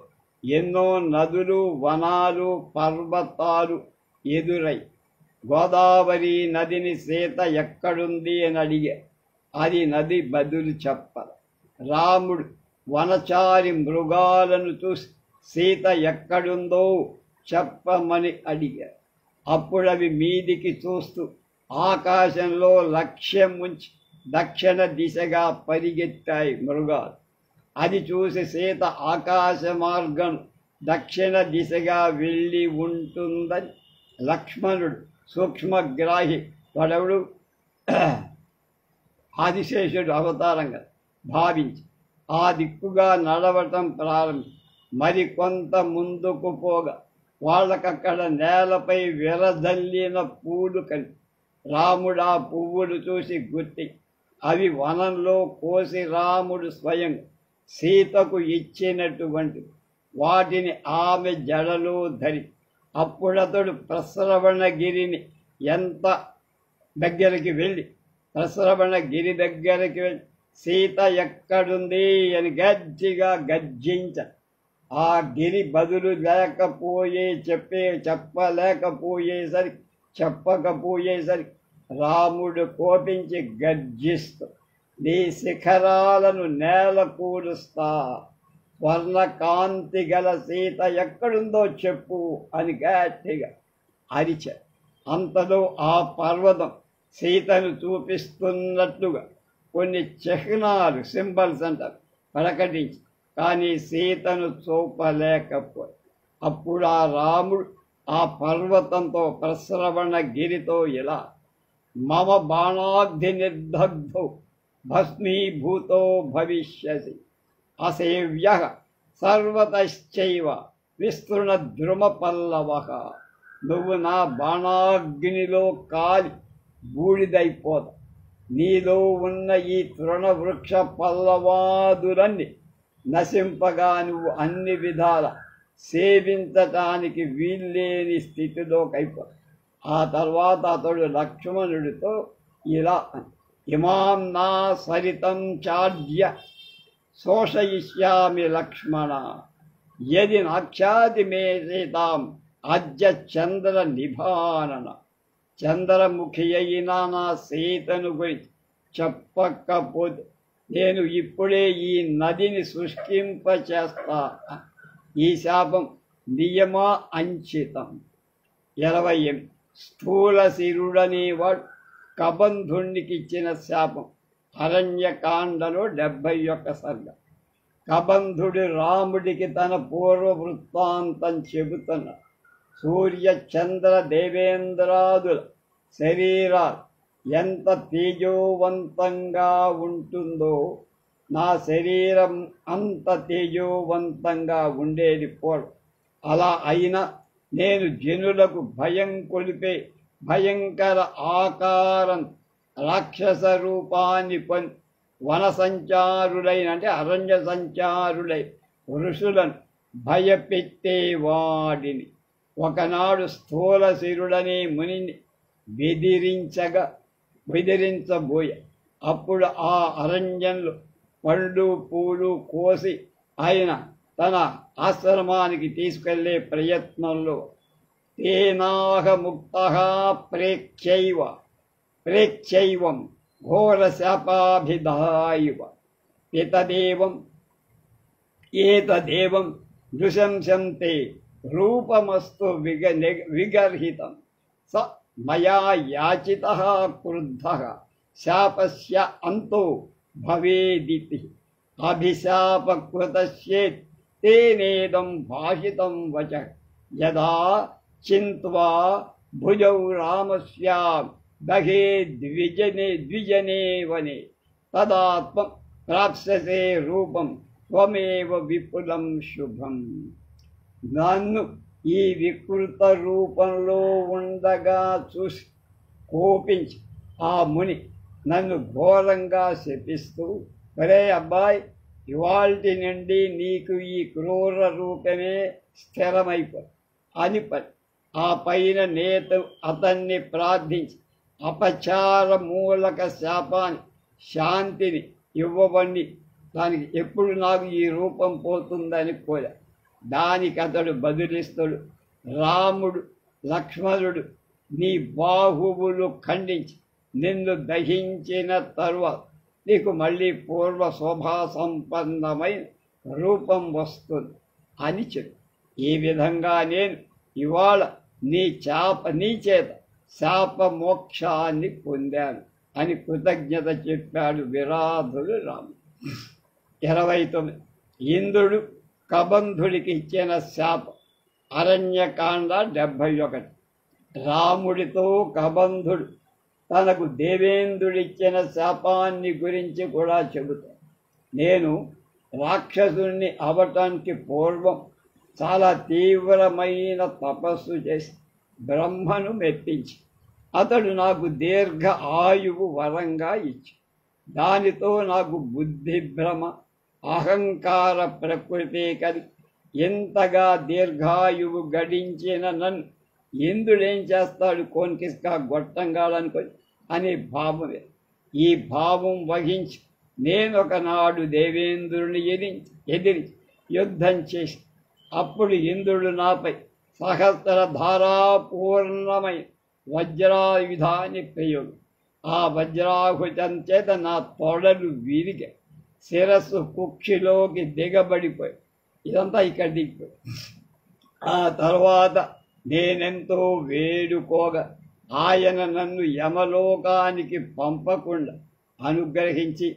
A: ఎన్నో నదులు, వనాలు, పర్వతాలు ఎదురై గోదావరి నదిని సీత ఎక్కడుంది అని అడిగారు. అది నది బదులు చెప్పరు. రాముడు వనచారి మృగాలను చూసి సీత ఎక్కడుందో చెప్పమని అడిగారు. అప్పుడు అవి మీదికి చూస్తూ ఆకాశంలో లక్ష్యం ఉంచి దక్షిణ దిశగా పరిగెత్తాయి మృగాలు. అది చూసి సీత ఆకాశ మార్గం దక్షిణ దిశగా వెళ్ళి ఉంటుందని లక్ష్మణుడు సూక్ష్మగ్రాహి, వాడెవడు ఆదిశేషుడు అవతారంగా భావించి ఆ దిక్కుగా నడవటం ప్రారంభి మరి కొంత ముందుకు పోగా వాళ్ళకక్కడ నేలపై విరదల్లిన పూలు కలిపి రాముడు ఆ పువ్వులు చూసి గుర్తి అవి వనంలో కోసి రాముడు స్వయం సీతకు ఇచ్చినటువంటి వాటిని ఆమె జడలో ధరి అప్పుడతడు ప్రస్రవణగిరిని ఎంత దగ్గరికి వెళ్ళి ప్రస్రవణగిరి దగ్గరికి వెళ్ళి సీత ఎక్కడుంది అని గట్టిగా గర్జించ ఆ గిరి బదులు చెప్పకపోయేసరికి రాముడు కోపించి గర్జిస్తూ నీ శిఖరాలను నేల కూలుస్తా, స్వర్ణకాంతి గల సీత ఎక్కడుందో చెప్పు అని గట్టిగా అరిచారు. అంతలో ఆ పర్వతం సీతను చూపిస్తున్నట్లుగా కొన్ని చిహ్నాలు, సింబల్స్ అంటారు, ప్రకటించి కానీ సీతను చూపలేకపోయి. అప్పుడు ఆ రాముడు ఆ పర్వతంతో ప్రస్రవణగిరితో ఇలా మమ బాణాగ్ని నిర్దగ్ధో భస్మీభూతో భవిష్యసి అసేవ్య సర్వతశ్చైవ విస్తృణ ద్రుమ పల్లవ. నువ్వు నా బాణాగ్నిలో కాలి బూడిదైపోతా, నీలో ఉన్న ఈ తృణవృక్ష పల్లవాదులన్నీ నశింపగా నువ్వు అన్ని విధాల సేవించటానికి వీల్లేని స్థితిలోకైపో. ఆ తర్వాత అతడు లక్ష్మణుడితో ఇలా ఇమాం నా సరితం చార్య శోషయిష్యామి లక్ష్మణ యది నాఖ్యాతి మే సీతాం అద్య చంద్ర నిభానన. చంద్రముఖి అయినా నా సీతను గురించి చెప్పకపోతే నేను ఇప్పుడే ఈ నదిని శుష్కింపచేస్తా. ఈ శాపం నియమా అంచితం. 28 స్థూల శిరుడనేవాడు కబంధునికి ఇచ్చిన శాపం. అరణ్యకాండలో 71 సర్గ. కబంధుడు రాముడికి తన పూర్వ వృత్తాంతం చెబుతున్నాడు. సూర్య చంద్ర దేవేంద్రాదుల శరీరాలు ఎంత తేజోవంతంగా ఉంటుందో నా శరీరం అంత తేజోవంతంగా ఉండేది పోడు. అలా అయినా నేను జనులకు భయం కొలిపే భయంకర ఆకారం రాక్షస రూపాన్ని పొంది వన సంచారులైన అంటే అరణ్య సంచారులై ఋషులను భయపెట్టేవాడిని. ఒకనాడు స్థూల శిరుడనే మునిని బెదిరించబోయే. అప్పుడు ఆ అరణ్యంలో పండ్లు పూలు కోసి ఆయన తన ఆశ్రమానికి తీసుకెళ్లే ప్రయత్నంలో తేనాహ ముక్త ప్రేక్షైవం ఘోర శాపాభిధాయివ ఏతదేవం నృశంసంతే రూపమస్తు విగర్హితం స మయా యాచితః క్రుద్ధః శాపస్య అంతో భవేదితి అభిశాపకృతస్యేత్ తేనేదం భాషితం వచః యదా చింత్వా భుజౌ రామస్య దహే ద్విజనే వనే తదాత్మ ప్రాప్స్యతే రూపం త్వమేవ విపులం శుభం. నన్ను ఈ వికృత రూపంలో ఉండగా చూసి కోపించి ఆ ముని నన్ను ఘోరంగా శపిస్తూ, ఒరే అబ్బాయి, ఇవాల్టి నుండి నీకు ఈ క్రూర రూపమే స్థిరమైపో అని పని. ఆ పైన నేత అతన్ని ప్రార్థించి అపచార మూలక శాపాన్ని శాంతిని ఇవ్వబడి దానికి ఎప్పుడు నాకు ఈ రూపం పోతుందని కోరా. దానికి అతడు బదులిస్తాడు, రాముడు లక్ష్మణుడు నీ బాహువులు ఖండించి నిన్ను దహించిన తరువాత నీకు మళ్ళీ పూర్వ శోభా సంపన్నమైన రూపం వస్తుంది అని చెప్పి, ఈ విధంగా నేను ఇవాళ నీ చేత శాప మోక్షాన్ని పొందాను అని కృతజ్ఞత చెప్పాడు విరాధుడు రాముడు. 29 ఇంద్రుడు కబంధుడికి ఇచ్చిన శాపం. అరణ్యకాండ 71. రాముడితో కబంధుడు తనకు దేవేంద్రుడిచ్చిన శాపాన్ని గురించి కూడా చెబుతాడు. నేను రాక్షసుని అవటానికి పూర్వం చాలా తీవ్రమైన తపస్సు చేసి బ్రహ్మను మెప్పించి అతడు నాకు దీర్ఘ ఆయువు వరంగా ఇచ్చి దానితో నాకు బుద్ధి భ్రమ అహంకార ప్రకృతి కలి ఎంతగా దీర్ఘాయువు గడించిన నన్ను ఇంద్రుడేం చేస్తాడు, కోన్కిస్కా గొట్టంగాడనుకొని అనే భావమే. ఈ భావం వహించి నేనొకనాడు దేవేంద్రుని ఎదిరించి యుద్ధం చేసి అప్పుడు ఇంద్రుడు నాపై సహస్రధారాపూర్ణమైన వజ్రాయుధాన్ని ప్రయోగం. ఆ వజ్రాహుతం చేత నా తొడలు విరిగా శిరస్సు కుక్షిలోకి దిగబడిపోయి ఇదంతా ఇక్కడ దిగిపోయి. ఆ తర్వాత నేనెంతో వేడుకోగా ఆయన నన్ను యమలోకానికి పంపకుండా అనుగ్రహించి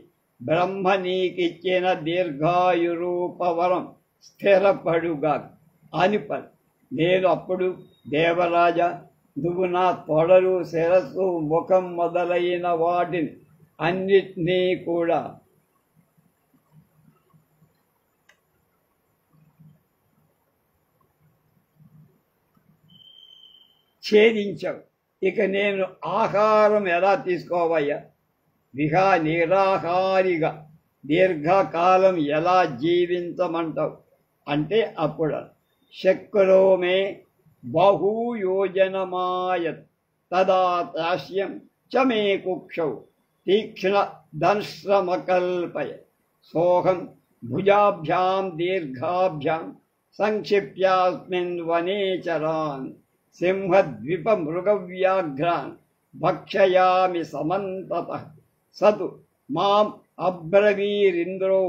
A: బ్రహ్మ నీకిచ్చిన దీర్ఘాయురూపవరం స్థిరపడుగా అని పని. నేను అప్పుడు దేవరాజా, నువ్వు నా తొడలు శిరస్సు ముఖం మొదలైన వాటిని అన్నిటినీ కూడా ఛేదించావు. ఇక నేను ఆహారం ఎలా తీసుకోవయ్యా? నిరాహారిగా దీర్ఘకాలం ఎలా జీవించమంటావు అంటే అప్పుడు శక్రో మే బహూయోజనమాయత్ తదా తాస్యం చ మే కుక్షౌ తీక్ష్ణ దంశ్రమకల్పయ సోహం భుజాభ్యాం దీర్ఘాభ్యాం సంక్షిప్యాస్మిన్ వనేచరాన్ సింహద్విపమృగవ్యాఘ్రాన్ భక్షయామి సమంతతః సతు మాం అబ్రవీరింద్రో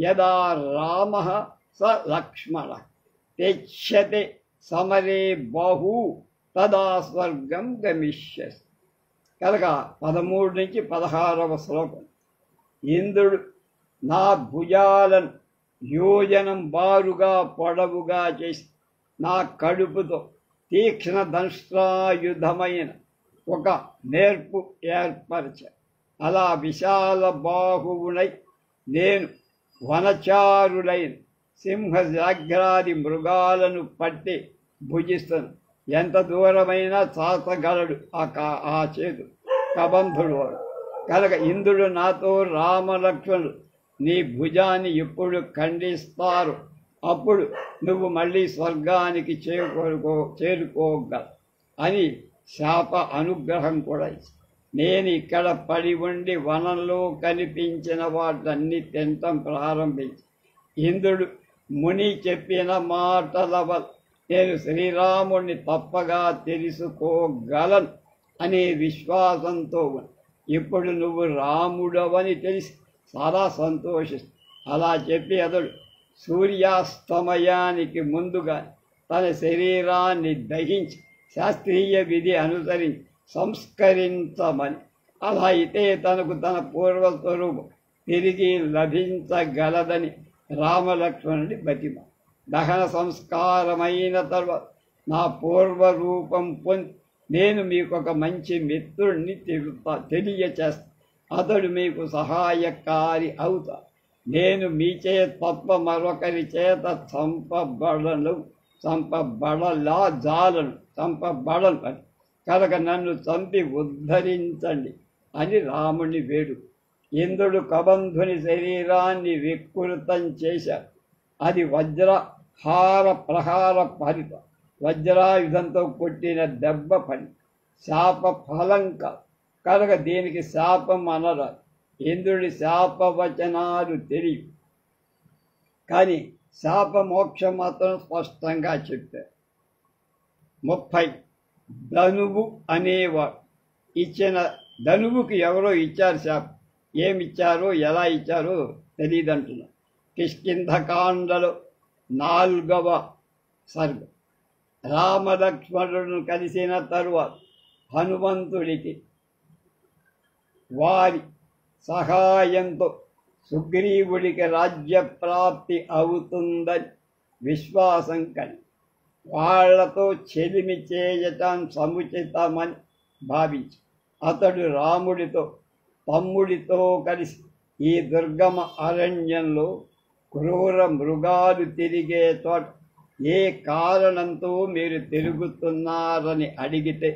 A: యదా రామః స లక్ష్మణః తెచ్యతే సమరే బహూ తదా స్వర్గం గమిష్యసి. కనుక 13 నుంచి 16వ శ్లోకం. ఇంద్రుడు నా భుజాలను యోజనం బారుగా పొడవుగా చేసి నా కడుపుతో తీక్ష్ణ దంష్ట్రాయుధమైన ఒక నేర్పు ఏర్పరిచాడు. అలా విశాల బాహువునై నేను వనచారులైన సింహ వ్యాఘ్రాది మృగాలను పట్టి భుజిస్తాను. ఎంత దూరమైనా చాచగలడు ఆ చేతు కబంధుడు. కనుక ఇంద్రుడు నాతో రామలక్ష్మణుడు నీ భుజాన్ని ఎప్పుడు ఖండిస్తారు అప్పుడు నువ్వు మళ్ళీ స్వర్గానికి చేరుకోగల అని శాప అనుగ్రహం కూడా ఇచ్చి నేను ఇక్కడ పడి ఉండి వనంలో కనిపించిన వాటన్ని తినటం ప్రారంభించి ఇంద్రుడు ముని చెప్పిన మాటల వల్ల నేను శ్రీరాముడిని తప్పగా తెలుసుకోగలను అనే విశ్వాసంతో ఇప్పుడు నువ్వు రాముడవని తెలిసి చాలా సంతోషిస్తు. అలా చెప్పి అతడు సూర్యాస్తమయానికి ముందుగా తన శరీరాన్ని దహించి శాస్త్రీయ విధి అనుసరించి సంస్కరించమని, అలా అయితే తనకు తన పూర్వస్వరూపం తిరిగి లభించగలదని రామలక్ష్మణుడి బతిమ. దహన సంస్కారమైన తర్వాత నా పూర్వరూపం పొంది నేను మీకు ఒక మంచి మిత్రుడిని తెలియచేస్తాను. అతడు మీకు సహాయకారి అవుతా. నేను మీ చేత తప్ప మరొకరి చేత చంపబడను కనుక నన్ను చంపి ఉద్ధరించండి అని రాముని వేడు. ఇంద్రుడు కబంధుని శరీరాన్ని వికృతం చేశాడు. అది ప్రహార ఫలిత, వజ్రాయుధంతో కొట్టిన దెబ్బ పని, శాప ఫలం కాదు. కనుక దీనికి శాపం అనరాదు. ఇంద్రుడి శాపవచనాలు తెలియవు, కానీ శాపమోక్షం మాత్రం స్పష్టంగా చెప్పారు. 30 ధనువు అనేవాడు ఇచ్చిన ధనువుకి ఎవరో ఇచ్చారు శాపం. ఏమిచ్చారో ఎలా ఇచ్చారో తెలియదంటున్నారు. కిష్కింధకాండలో 4వ సర్గం. రామలక్ష్మణులను కలిసిన తరువాత హనుమంతుడికి వారి సహాయంతో సుగ్రీవుడికి రాజ్యప్రాప్తి అవుతుందని విశ్వాసం కలిగి వాళ్లతో చెలిమి చేయటం సముచితమని భావించి అతడు రాముడితో తమ్ముడితో కలిసి ఈ దుర్గమ అరణ్యంలో క్రూర మృగాలు తిరిగే చోట ఏ కారణంతో మీరు తిరుగుతున్నారని అడిగితే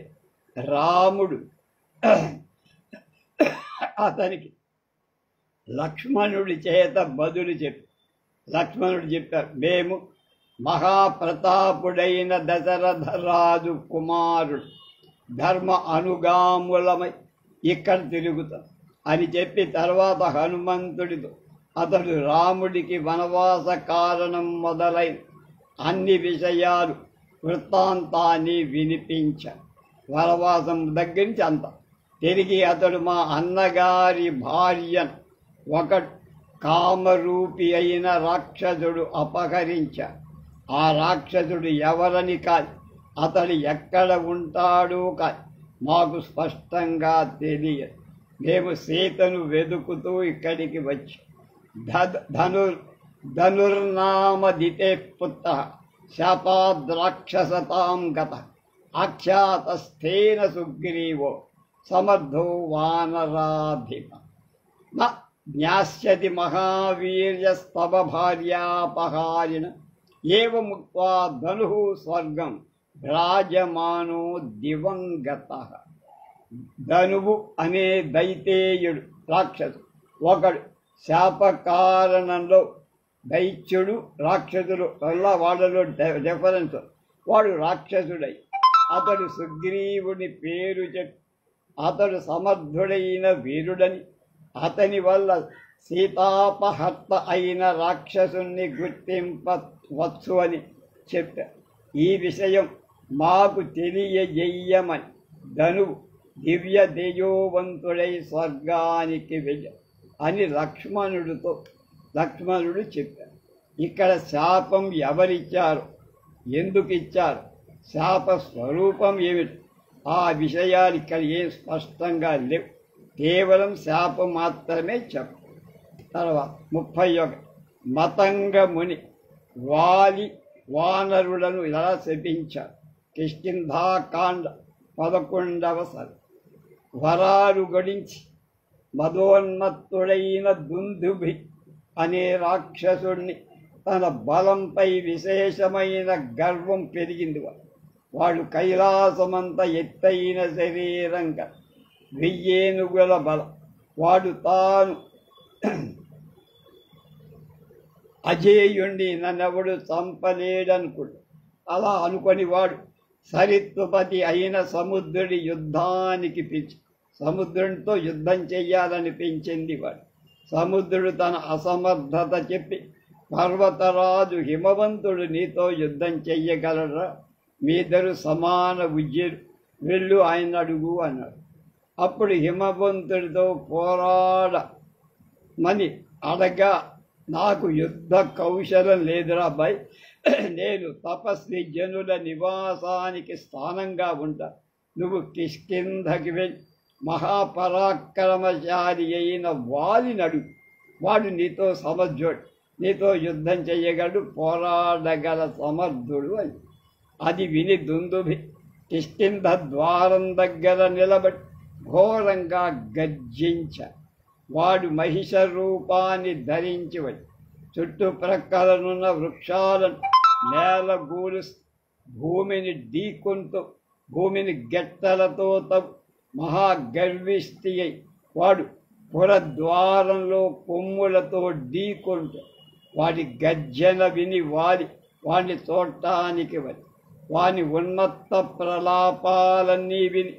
A: రాముడు అతనికి లక్ష్మణుడి చేత బదులు లక్ష్మణుడు చెప్పారు, మేము మహాప్రతాపుడైన దశరథరాజు కుమారుడు ధర్మ అనుగాములమై ఇక్కడ తిరుగుతాం అని చెప్పి తర్వాత హనుమంతుడితో అతడు రాముడికి వనవాస కారణం మొదలైన అన్ని విషయాలు వృత్తాంతాన్ని వినిపించాడు. వనవాసం దగ్గర నుంచి అంత తిరిగి అతడు మా అన్నగారి భార్యను ఒకడు కామరూపి అయిన రాక్షసుడు అపహరించాడు. ఆ రాక్షసుడు ఎవరని కాదు, అతడు ఎక్కడ ఉంటాడో కాదు మాకు స్పష్టంగా తెలియదు. మేము సీతను వెతుకుతూ ఇక్కడికి వచ్చి ధనుర్నామదితే పుత్ర శాపాద్రాక్షసతాం గత ఆఖ్యాతస్థేన సుగ్రీవో సమర్థో వానరాధిప జ్ఞాస్యతి మహావీర్యస్తవ భార్యాపహారిణ ఏవముక్త్వా ధనుః స్వర్గం రాజమానో దివంగత. ధనువు అనే దైతేయుడు రాక్షసు ఒకడు శాపకారణంలో దైత్యుడు రాక్షసుడు వల్ల వాళ్ళలో డిఫరెన్స్. వాడు రాక్షసుడై అతడు సుగ్రీవుని పేరు చెప్పి అతడు సమర్థుడైన వీరుడని అతని వల్ల సీతాపహర్త అయిన రాక్షసుని గుర్తింపవచ్చు అని చెప్పారు. ఈ విషయం మాకు తెలియజేయమని ధనువు దివ్య తేజోవంతుడై స్వర్గానికి వెళ్ళ అని లక్ష్మణుడు చెప్పారు. ఇక్కడ శాపం ఎవరిచ్చారు, ఎందుకు ఇచ్చారు, శాప స్వరూపం ఏమిటి, ఆ విషయాలు ఇక్కడ ఏం స్పష్టంగా లేవు. కేవలం శాపం మాత్రమే చెప్పు. తర్వాత 31 మతంగ ముని వానరులను ఇలా శపించారు. కిష్కింధాకాండ 11వ సర్గం. వరాలు గడించి మదోన్మత్తుడైన దుందుభి అనే రాక్షసుడిని తన బలంపై విశేషమైన గర్వం పెరిగింది. వాడు కైలాసమంత ఎత్తైన శరీరంగా 1000 ఏనుగుల బలం. వాడు తాను అజేయుణ్ణి నన్నెవడు చంపలేడనుకుడు. అలా అనుకొని వాడు సరిత్వపతి అయిన సముద్రుడి యుద్ధానికి పిలిచి సముద్రునితో యుద్ధం చెయ్యాలనిపించింది వాడు. సముద్రుడు తన అసమర్థత చెప్పి పర్వతరాజు హిమవంతుడు నీతో యుద్ధం చెయ్యగలరా, మీ ఇద్దరు సమాన ఉజ్జులు, వెళ్ళు ఆయన అడుగు అన్నాడు. అప్పుడు హిమవంతుడితో పోరాడమని అడగా నాకు యుద్ధ కౌశలం లేదురా అబ్బాయి, నేను తపస్వి జనుల నివాసానికి స్థానంగా ఉంటా, నువ్వు కిష్కింధకి వెళ్ళి మహాపరాక్రమశాలి అయిన వాలినడు, వాడు నీతో సమర్థుడు, నీతో యుద్ధం చెయ్యగలడు, పోరాడగల సమర్థుడు అని. అది విని దుందుభి కిష్కింధ ద్వారం దగ్గర నిలబడి ఘోరంగా గర్జించాడు. వాడు మహిష రూపాన్ని ధరించి వచ్చి చుట్టుప్రక్కలనున్న వృక్షాలను నేలగూలు భూమిని ఢీకొంటూ భూమిని గెట్టలతో మహాగర్విష్టి అయి వాడు పురద్వారంలో కొమ్ములతో ఢీకొంటూ వాడి గర్జన విని వాడిని చూడటానికి వచ్చి వాని ఉన్నత ప్రలాపాలన్నీ విని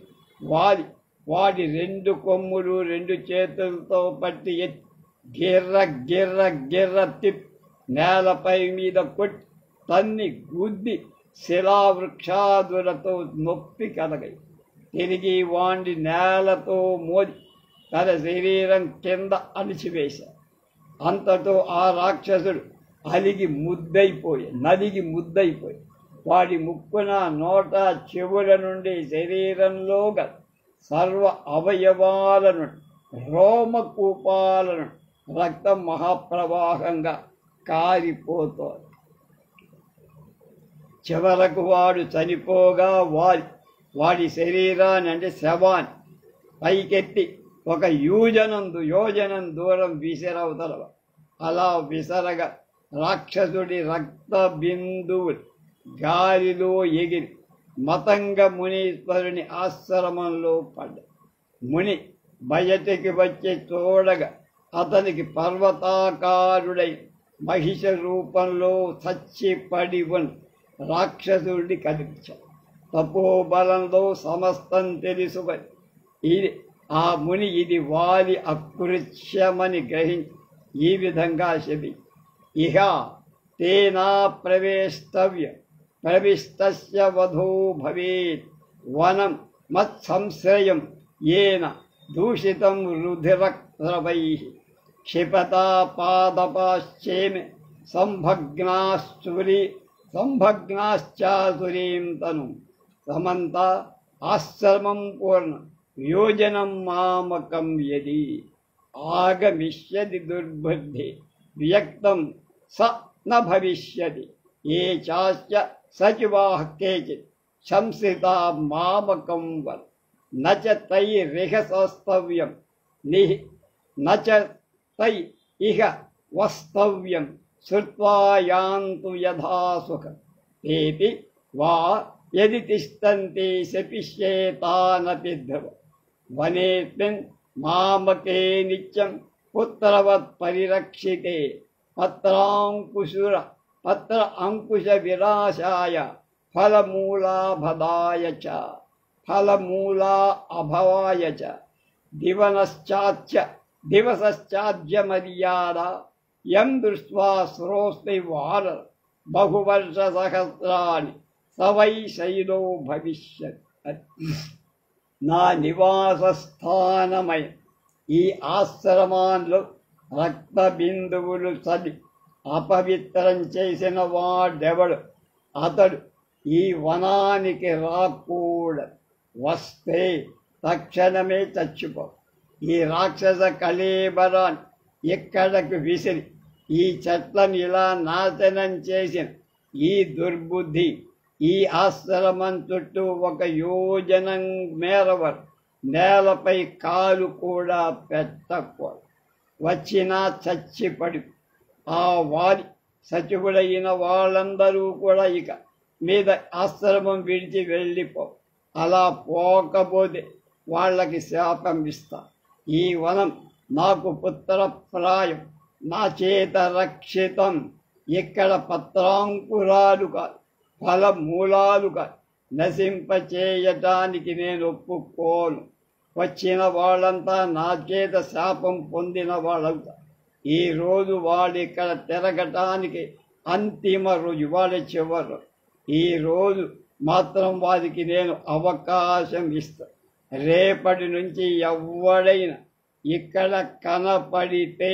A: వాడి రెండు కొమ్ములు రెండు చేతులతో పట్టి ఎత్తి గిర్ర గిర్ర గిర్ర తిప్పి నేలపై మీద కొట్టి తన్ని గుద్ది శిలావృక్షాదులతో నొప్పి కలగై తిరిగి వాణ్ణి నేలతో మోది తన శరీరం కింద అణిచివేశాడు. అంతతో ఆ రాక్షసుడు నలిగి ముద్దైపోయి వాడి ముక్కున నోట చెవుల నుండి శరీరంలో గల సర్వ అవయవాలను రోమకూపాలను రక్తం మహాప్రవాహంగా కారిపోతోంది. చివరకు వాడు చనిపోగా వాడి శరీరాన్ని అంటే శవాన్ని పైకెత్తి ఒక యోజనం దూరం విసిరవతల అలా విసరగా రాక్షసుడి రక్త బిందువులు గాలిలో ఎగిరి మతంగ మునీశ్వరుని ఆశ్రమంలో పడ్డాడు. ముని బయటికి వచ్చి చూడగా అతనికి పర్వతాకారుడై మహిష రూపంలో చచ్చిపడి ఉన్న రాక్షసుడిని కనిపించాడు. తపోబలంలో సమస్తం తెలుసుకొని ఆ ముని ఇది వాలి అకృత్యమని గ్రహించి ఈ విధంగా శపి ఇహ తేనా ప్రవిష్టస్య వధో భవేత్ వనం మత్సంశ్రయం ఏన దూషితం రుధిరస్రవైః క్షిపతా పాదపాశ్చేమే సంభగ్నాశ్చాసురీం తను సమంత ఆశ్రమం పూర్ణ యోజనం మామకం యది ఆగమిష్యతి దుర్బుద్ధి వ్యక్తం స న భవిష్యతి ఏ చాస్య సచివాః కేచిత్ సంస్థితా మామకం వద నచ తైరిహ సస్తవ్యం నచ తై ఇహ వస్తవ్యం శ్రుత్వా యాంతు యథా సుఖం తేపి వా యది తిష్టంతే శపిష్యేతానపి ధ్రువ వనేస్మిన్ మామకే నిత్యం పుత్రవత్ పరిరక్షితే పత్ర అంకుశ వినాశాయ ఫలమూలాభవాయ చ దివసశ్చాద్యమర్యాద యం దృష్ట్వా శ్రోస్తి వార బహువర్ష సహస్రాణి సవై శైలో భవిష్యత్. నా నివాస స్థానమై ఈ ఆశ్రమాల్లో రక్త బిందువులు చలి అపవిత్రం చేసిన వాడెవడు అతడు ఈ వనానికి రాకూడదు. వస్తే తక్షణమే చచ్చిపో. ఈ రాక్షస కళేబరాన్ని ఇక్కడకు విసిరి ఈ చెట్లను ఇలా నాశనం చేసిన ఈ దుర్బుద్ధి ఈ ఆశ్రమం చుట్టూ 1 యోజనం మేర వరకు నేలపై కాలు కూడా పెట్టకూడదు. వచ్చినా చచ్చిపడి ఆ వారి సచివుడైన వాళ్ళందరూ కూడా ఇక మీద ఆశ్రమం విడిచి వెళ్ళిపో. అలా పోకపోతే వాళ్ళకి శాపం ఇస్తా. ఈ వనం నాకు పుత్రప్రాయం, నా చేత రక్షితం. ఇక్కడ పత్రాంకురాలు కాదు, ఫలమూలాలు కాదు, నశింపచేయటానికి నేను ఒప్పుకోను. వచ్చిన వాళ్ళంతా నా చేత శాపం పొందిన వాళ్ళంతా. ఈరోజు వాడు ఇక్కడ తిరగటానికి అంతిమ రోజు, వాడి చివరి. ఈరోజు మాత్రం వారికి నేను అవకాశం ఇస్తా. రేపటి నుంచి ఎవడైనా ఇక్కడ కనపడితే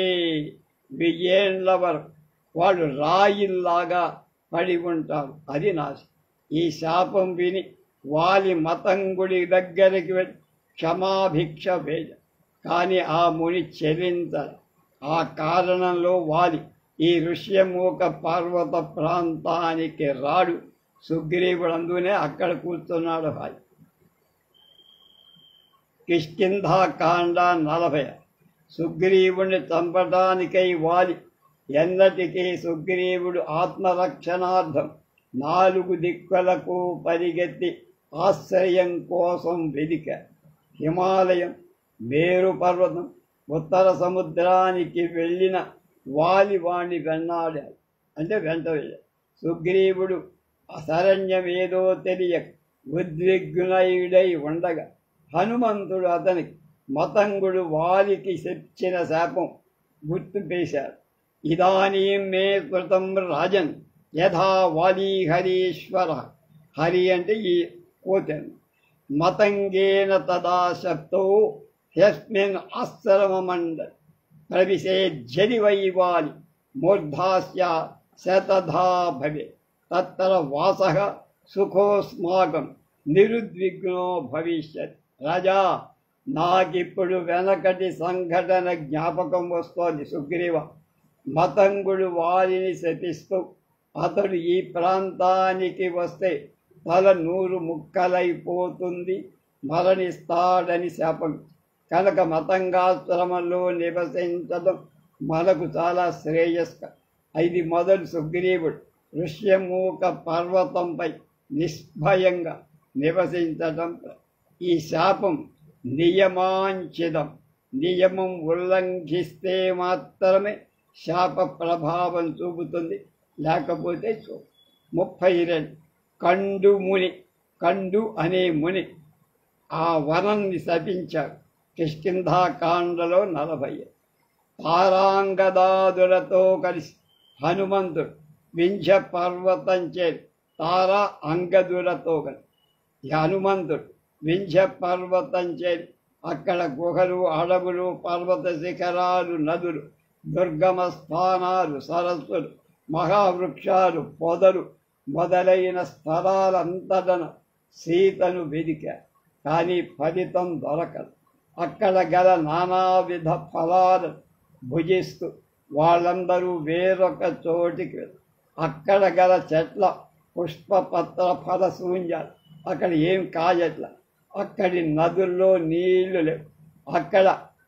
A: 1000 ఏళ్ల వరకు వాడు రాయిల్లాగా పడి ఉంటాడు. అది నాశం. ఈ శాపం విని వాలి మతంగుడి దగ్గరికి వెళ్ళి క్షమాభిక్ష వేద. కానీ ఆ ముని చెల్లించాలి. ఆ కారణంలో వాలి ఈ ఋష్యమూక పర్వత ప్రాంతానికి రాడు. సుగ్రీవుడు అందునే అక్కడ కూర్చున్నాడు. హాయి కిష్కింధాకాండ 40. సుగ్రీవుని చంపడానికై వాలి ఎన్నటికీ సుగ్రీవుడు ఆత్మరక్షణార్థం 4 దిక్కులకు పరిగెత్తి ఆశ్రయం కోసం వెదిక. హిమాలయం, మేరు పర్వతం, ఉత్తర సముద్రానికి వెళ్ళిన వాలి వాణ్ణి వెన్నాడాడు, అంటే వెంట వెళ్ళాడు. సుగ్రీవుడు అశరణ్యమేదో తెలియక ఉద్విగ్నుడై ఉండగా హనుమంతుడు అతనికి మతంగుడు వాలికి చెప్చిన శాపం గుర్తు పేశాడు. ఇదానీం మే కృతం రాజన్ యథా వాలి హరీశ్వర. హరి అంటే ఈ కోతను. మతంగేన తదా శప్తో యస్మిన్ ఆశ్రమమండ ప్రవిశేజ్జరి వై వాలి మూర్ధాస్య శతధా భవే తత్తర వాసః సుఖోస్మాకం నిరుద్విగ్నో భవిష్యత్. రాజా, నాకిప్పుడు వెనకటి సంఘటన జ్ఞాపకం వస్తోంది. సుగ్రీవ, మతంగుడు వారిని శపిస్తూ అతడు ఈ ప్రాంతానికి వస్తే తల 100 ముక్కలైపోతుంది, మరణిస్తాడని శాపం. కనుక మతంగాశ్రమంలో నివసించడం మనకు చాలా శ్రేయస్కరం. ఇది మొదలు సుగ్రీవుడు ఋష్యమూక పర్వతంపై నిష్భయంగా నివసించడం. ఈ శాపం నియమాంచితం. నియమం ఉల్లంఘిస్తే మాత్రమే శాప ప్రభావం చూపుతుంది, లేకపోతే 32. కండు ముని. కండు అనే ముని ఆ వనాన్ని శపించాడు. కిష్కింధాకాండలో 40. తారాంగదాదులతో కలిసి హనుమంతుడు వింధ్య పర్వతం చేరి తారా అంగదులతో కలిసి హనుమంతుడు వింధ్య పర్వతం చేరి అక్కడ గుహలు, అడవులు, పర్వత శిఖరాలు, నదులు, దుర్గమ స్థానాలు, సరస్సులు, మహావృక్షాలు, పొదలు మొదలైన స్థలాలంతటన సీతను వెదికా. కానీ ఫలితం దొరకదు. అక్కడ గల నానావిధ ఫలాలను భుజిస్తూ వాళ్ళందరూ వేరొక చోటికి వెళ్ళి అక్కడ గల చెట్ల పుష్పపత్ర ఫలశూన్యాలు, అక్కడ ఏం కాయట్ల. అక్కడి నదుల్లో నీళ్లు లేవు. అక్కడ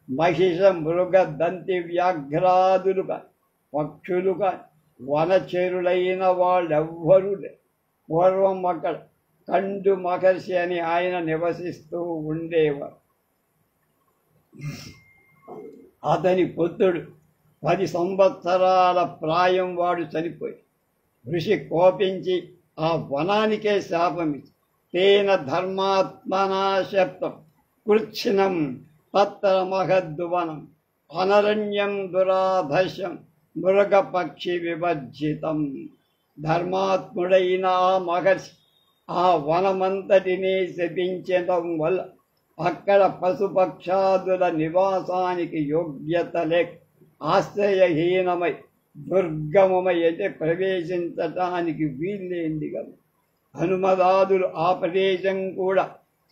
A: మహిష, మృగ, దంతి, వ్యాఘ్రాదులు కానీ పక్షులు కానీ వనచరులైన వాళ్ళెవ్వరూ లేరు. పూర్వం అక్కడ కండు మహర్షి అని ఆయన నివసిస్తూ ఉండేవారు. అతని పుత్రుడు 10 సంవత్సరాల ప్రాయం వాడు చనిపోయి ఋషి కోపించి ఆ వనానికే శాపమిచ్చి తేన ధర్మాత్మనా శప్తం కృచ్ఛినం తత్ర మహద్వనం అనరణ్యం దురాధర్షం మృగపక్షి విభజితం. ధర్మాత్ముడైన ఆ మహర్షి ఆ వనమంతటినీ శపించడం వల్ల అక్కడ పశుపక్షాదుల నివాసానికి యోగ్యత లేక ఆశ్రయహీనమై దుర్గమమై అంటే ప్రవేశించటానికి వీల్లేంది కదా. హనుమదాదులు ఆ ప్రదేశం కూడా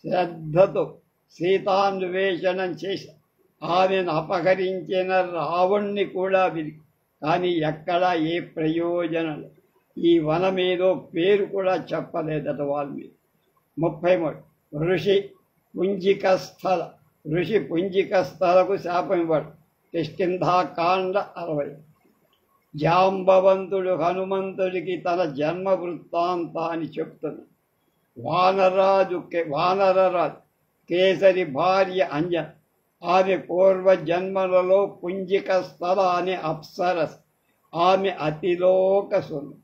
A: శ్రద్ధతో సీతాన్వేషణం చేసి ఆమెను అపహరించిన రావణ్ణి కూడా విరిగి, కానీ ఎక్కడా ఏ ప్రయోజనం లేదు. ఈ వనమేదో పేరు కూడా చెప్పలేదట వాల్మీకి. 33. ఋషి పుంజిక స్థల. ఋషి పుంజిక స్థలకు శాపం ఇవ్వడు. కిష్కింధాకాండ 60. జాంబవంతుడు హనుమంతుడికి తన జన్మ వృత్తాంతాన్ని చెప్తున్నాడు. వానరరాజు కేసరి భార్య అంజన. ఆమె పూర్వ జన్మలలో పుంజిక స్థల అనే అప్సరస్. ఆమె అతిలోక సుందరి,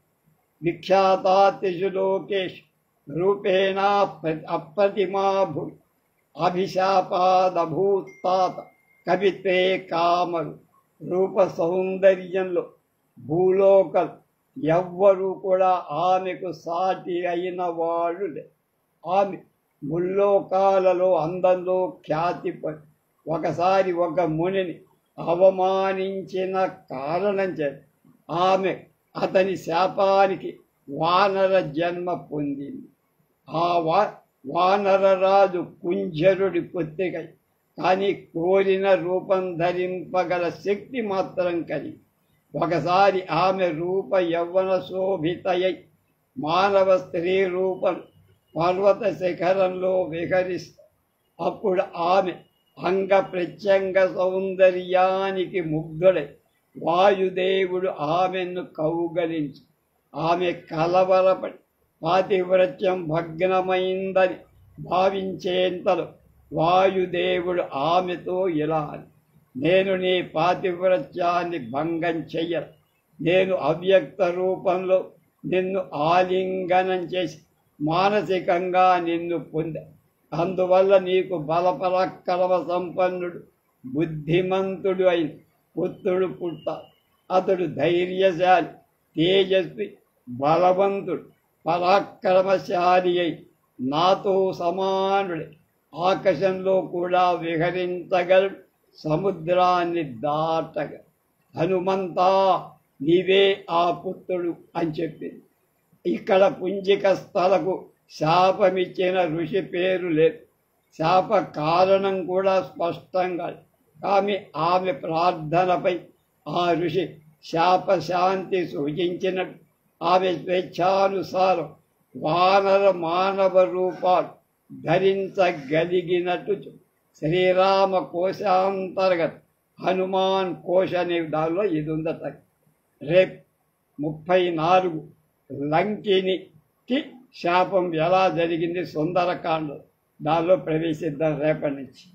A: విఖ్యాతాతిషు లోకేషు రూపేణ అప్రతిమాభూ అభిశాపాదభూతాత కవిత్వే కామరు. రూప సౌందర్యంలో భూలోకలు ఎవ్వరూ కూడా ఆమెకు సాటి అయిన వాళ్ళు లే. ఆమె ముల్లోకాలలో అందంలో ఖ్యాతి పడి ఒకసారి ఒక మునిని అవమానించిన కారణం చేత ఆమె అతని శాపానికి వానర జన్మ పొందింది. ఆ వానరరాజు కుంజరుడి పుత్రికై, కానీ కోరిన రూపం ధరింపగల శక్తి మాత్రం కలిగి ఒకసారి ఆమె రూప యవ్వన శోభితయై మానవ స్త్రీ రూపం పర్వత శిఖరంలో విహరిస్తూ అప్పుడు ఆమె అంగ ప్రత్యంగ సౌందర్యానికి ముగ్ధుడై వాయుదేవుడు ఆమెను కౌగలించి ఆమె కలవరపడి పాతివ్రత్యం భగ్నమైందని భావించేంతలో వాయుదేవుడు ఆమెతో ఇలా అని, నేను నీ పాతివ్రత్యాన్ని భంగం చెయ్యను. నేను అవ్యక్త రూపంలో నిన్ను ఆలింగనం చేసి మానసికంగా నిన్ను పొందా. అందువల్ల నీకు బలపరాక్రమ సంపన్నుడు బుద్ధిమంతుడు అయిన పుత్రుడు పుట్టాడు. అతడు ధైర్యశాలి, తేజస్వి, బలవంతుడు, పరాక్రమశాలి అయి నాతో సమానుడే. ఆకాశంలో కూడా విహరించగలడు, సముద్రాన్ని దాటగలడు. హనుమంతా, నీవే ఆ పుత్రుడు అని చెప్పింది. ఇక్కడ పుంజిక స్థలకు శాపమిచ్చిన ఋషి పేరు లేదు. శాప కారణం కూడా స్పష్టంగా, కానీ ఆమె ప్రార్థనపై ఆ ఋషి శాపశాంతి సూచించినట్టు ఆమె స్వేచ్ఛానుసారం వానర మానవ రూపాలు ధరించగలిగినట్టు శ్రీరామ కోశాంతర్గత హనుమాన్ కోశ అనే దానిలో ఇది ఉందట. రేపు 34 లంకినికి శాపం ఎలా జరిగింది సుందరకాండ, దానిలో ప్రవేశిద్దాం రేపటి నుంచి.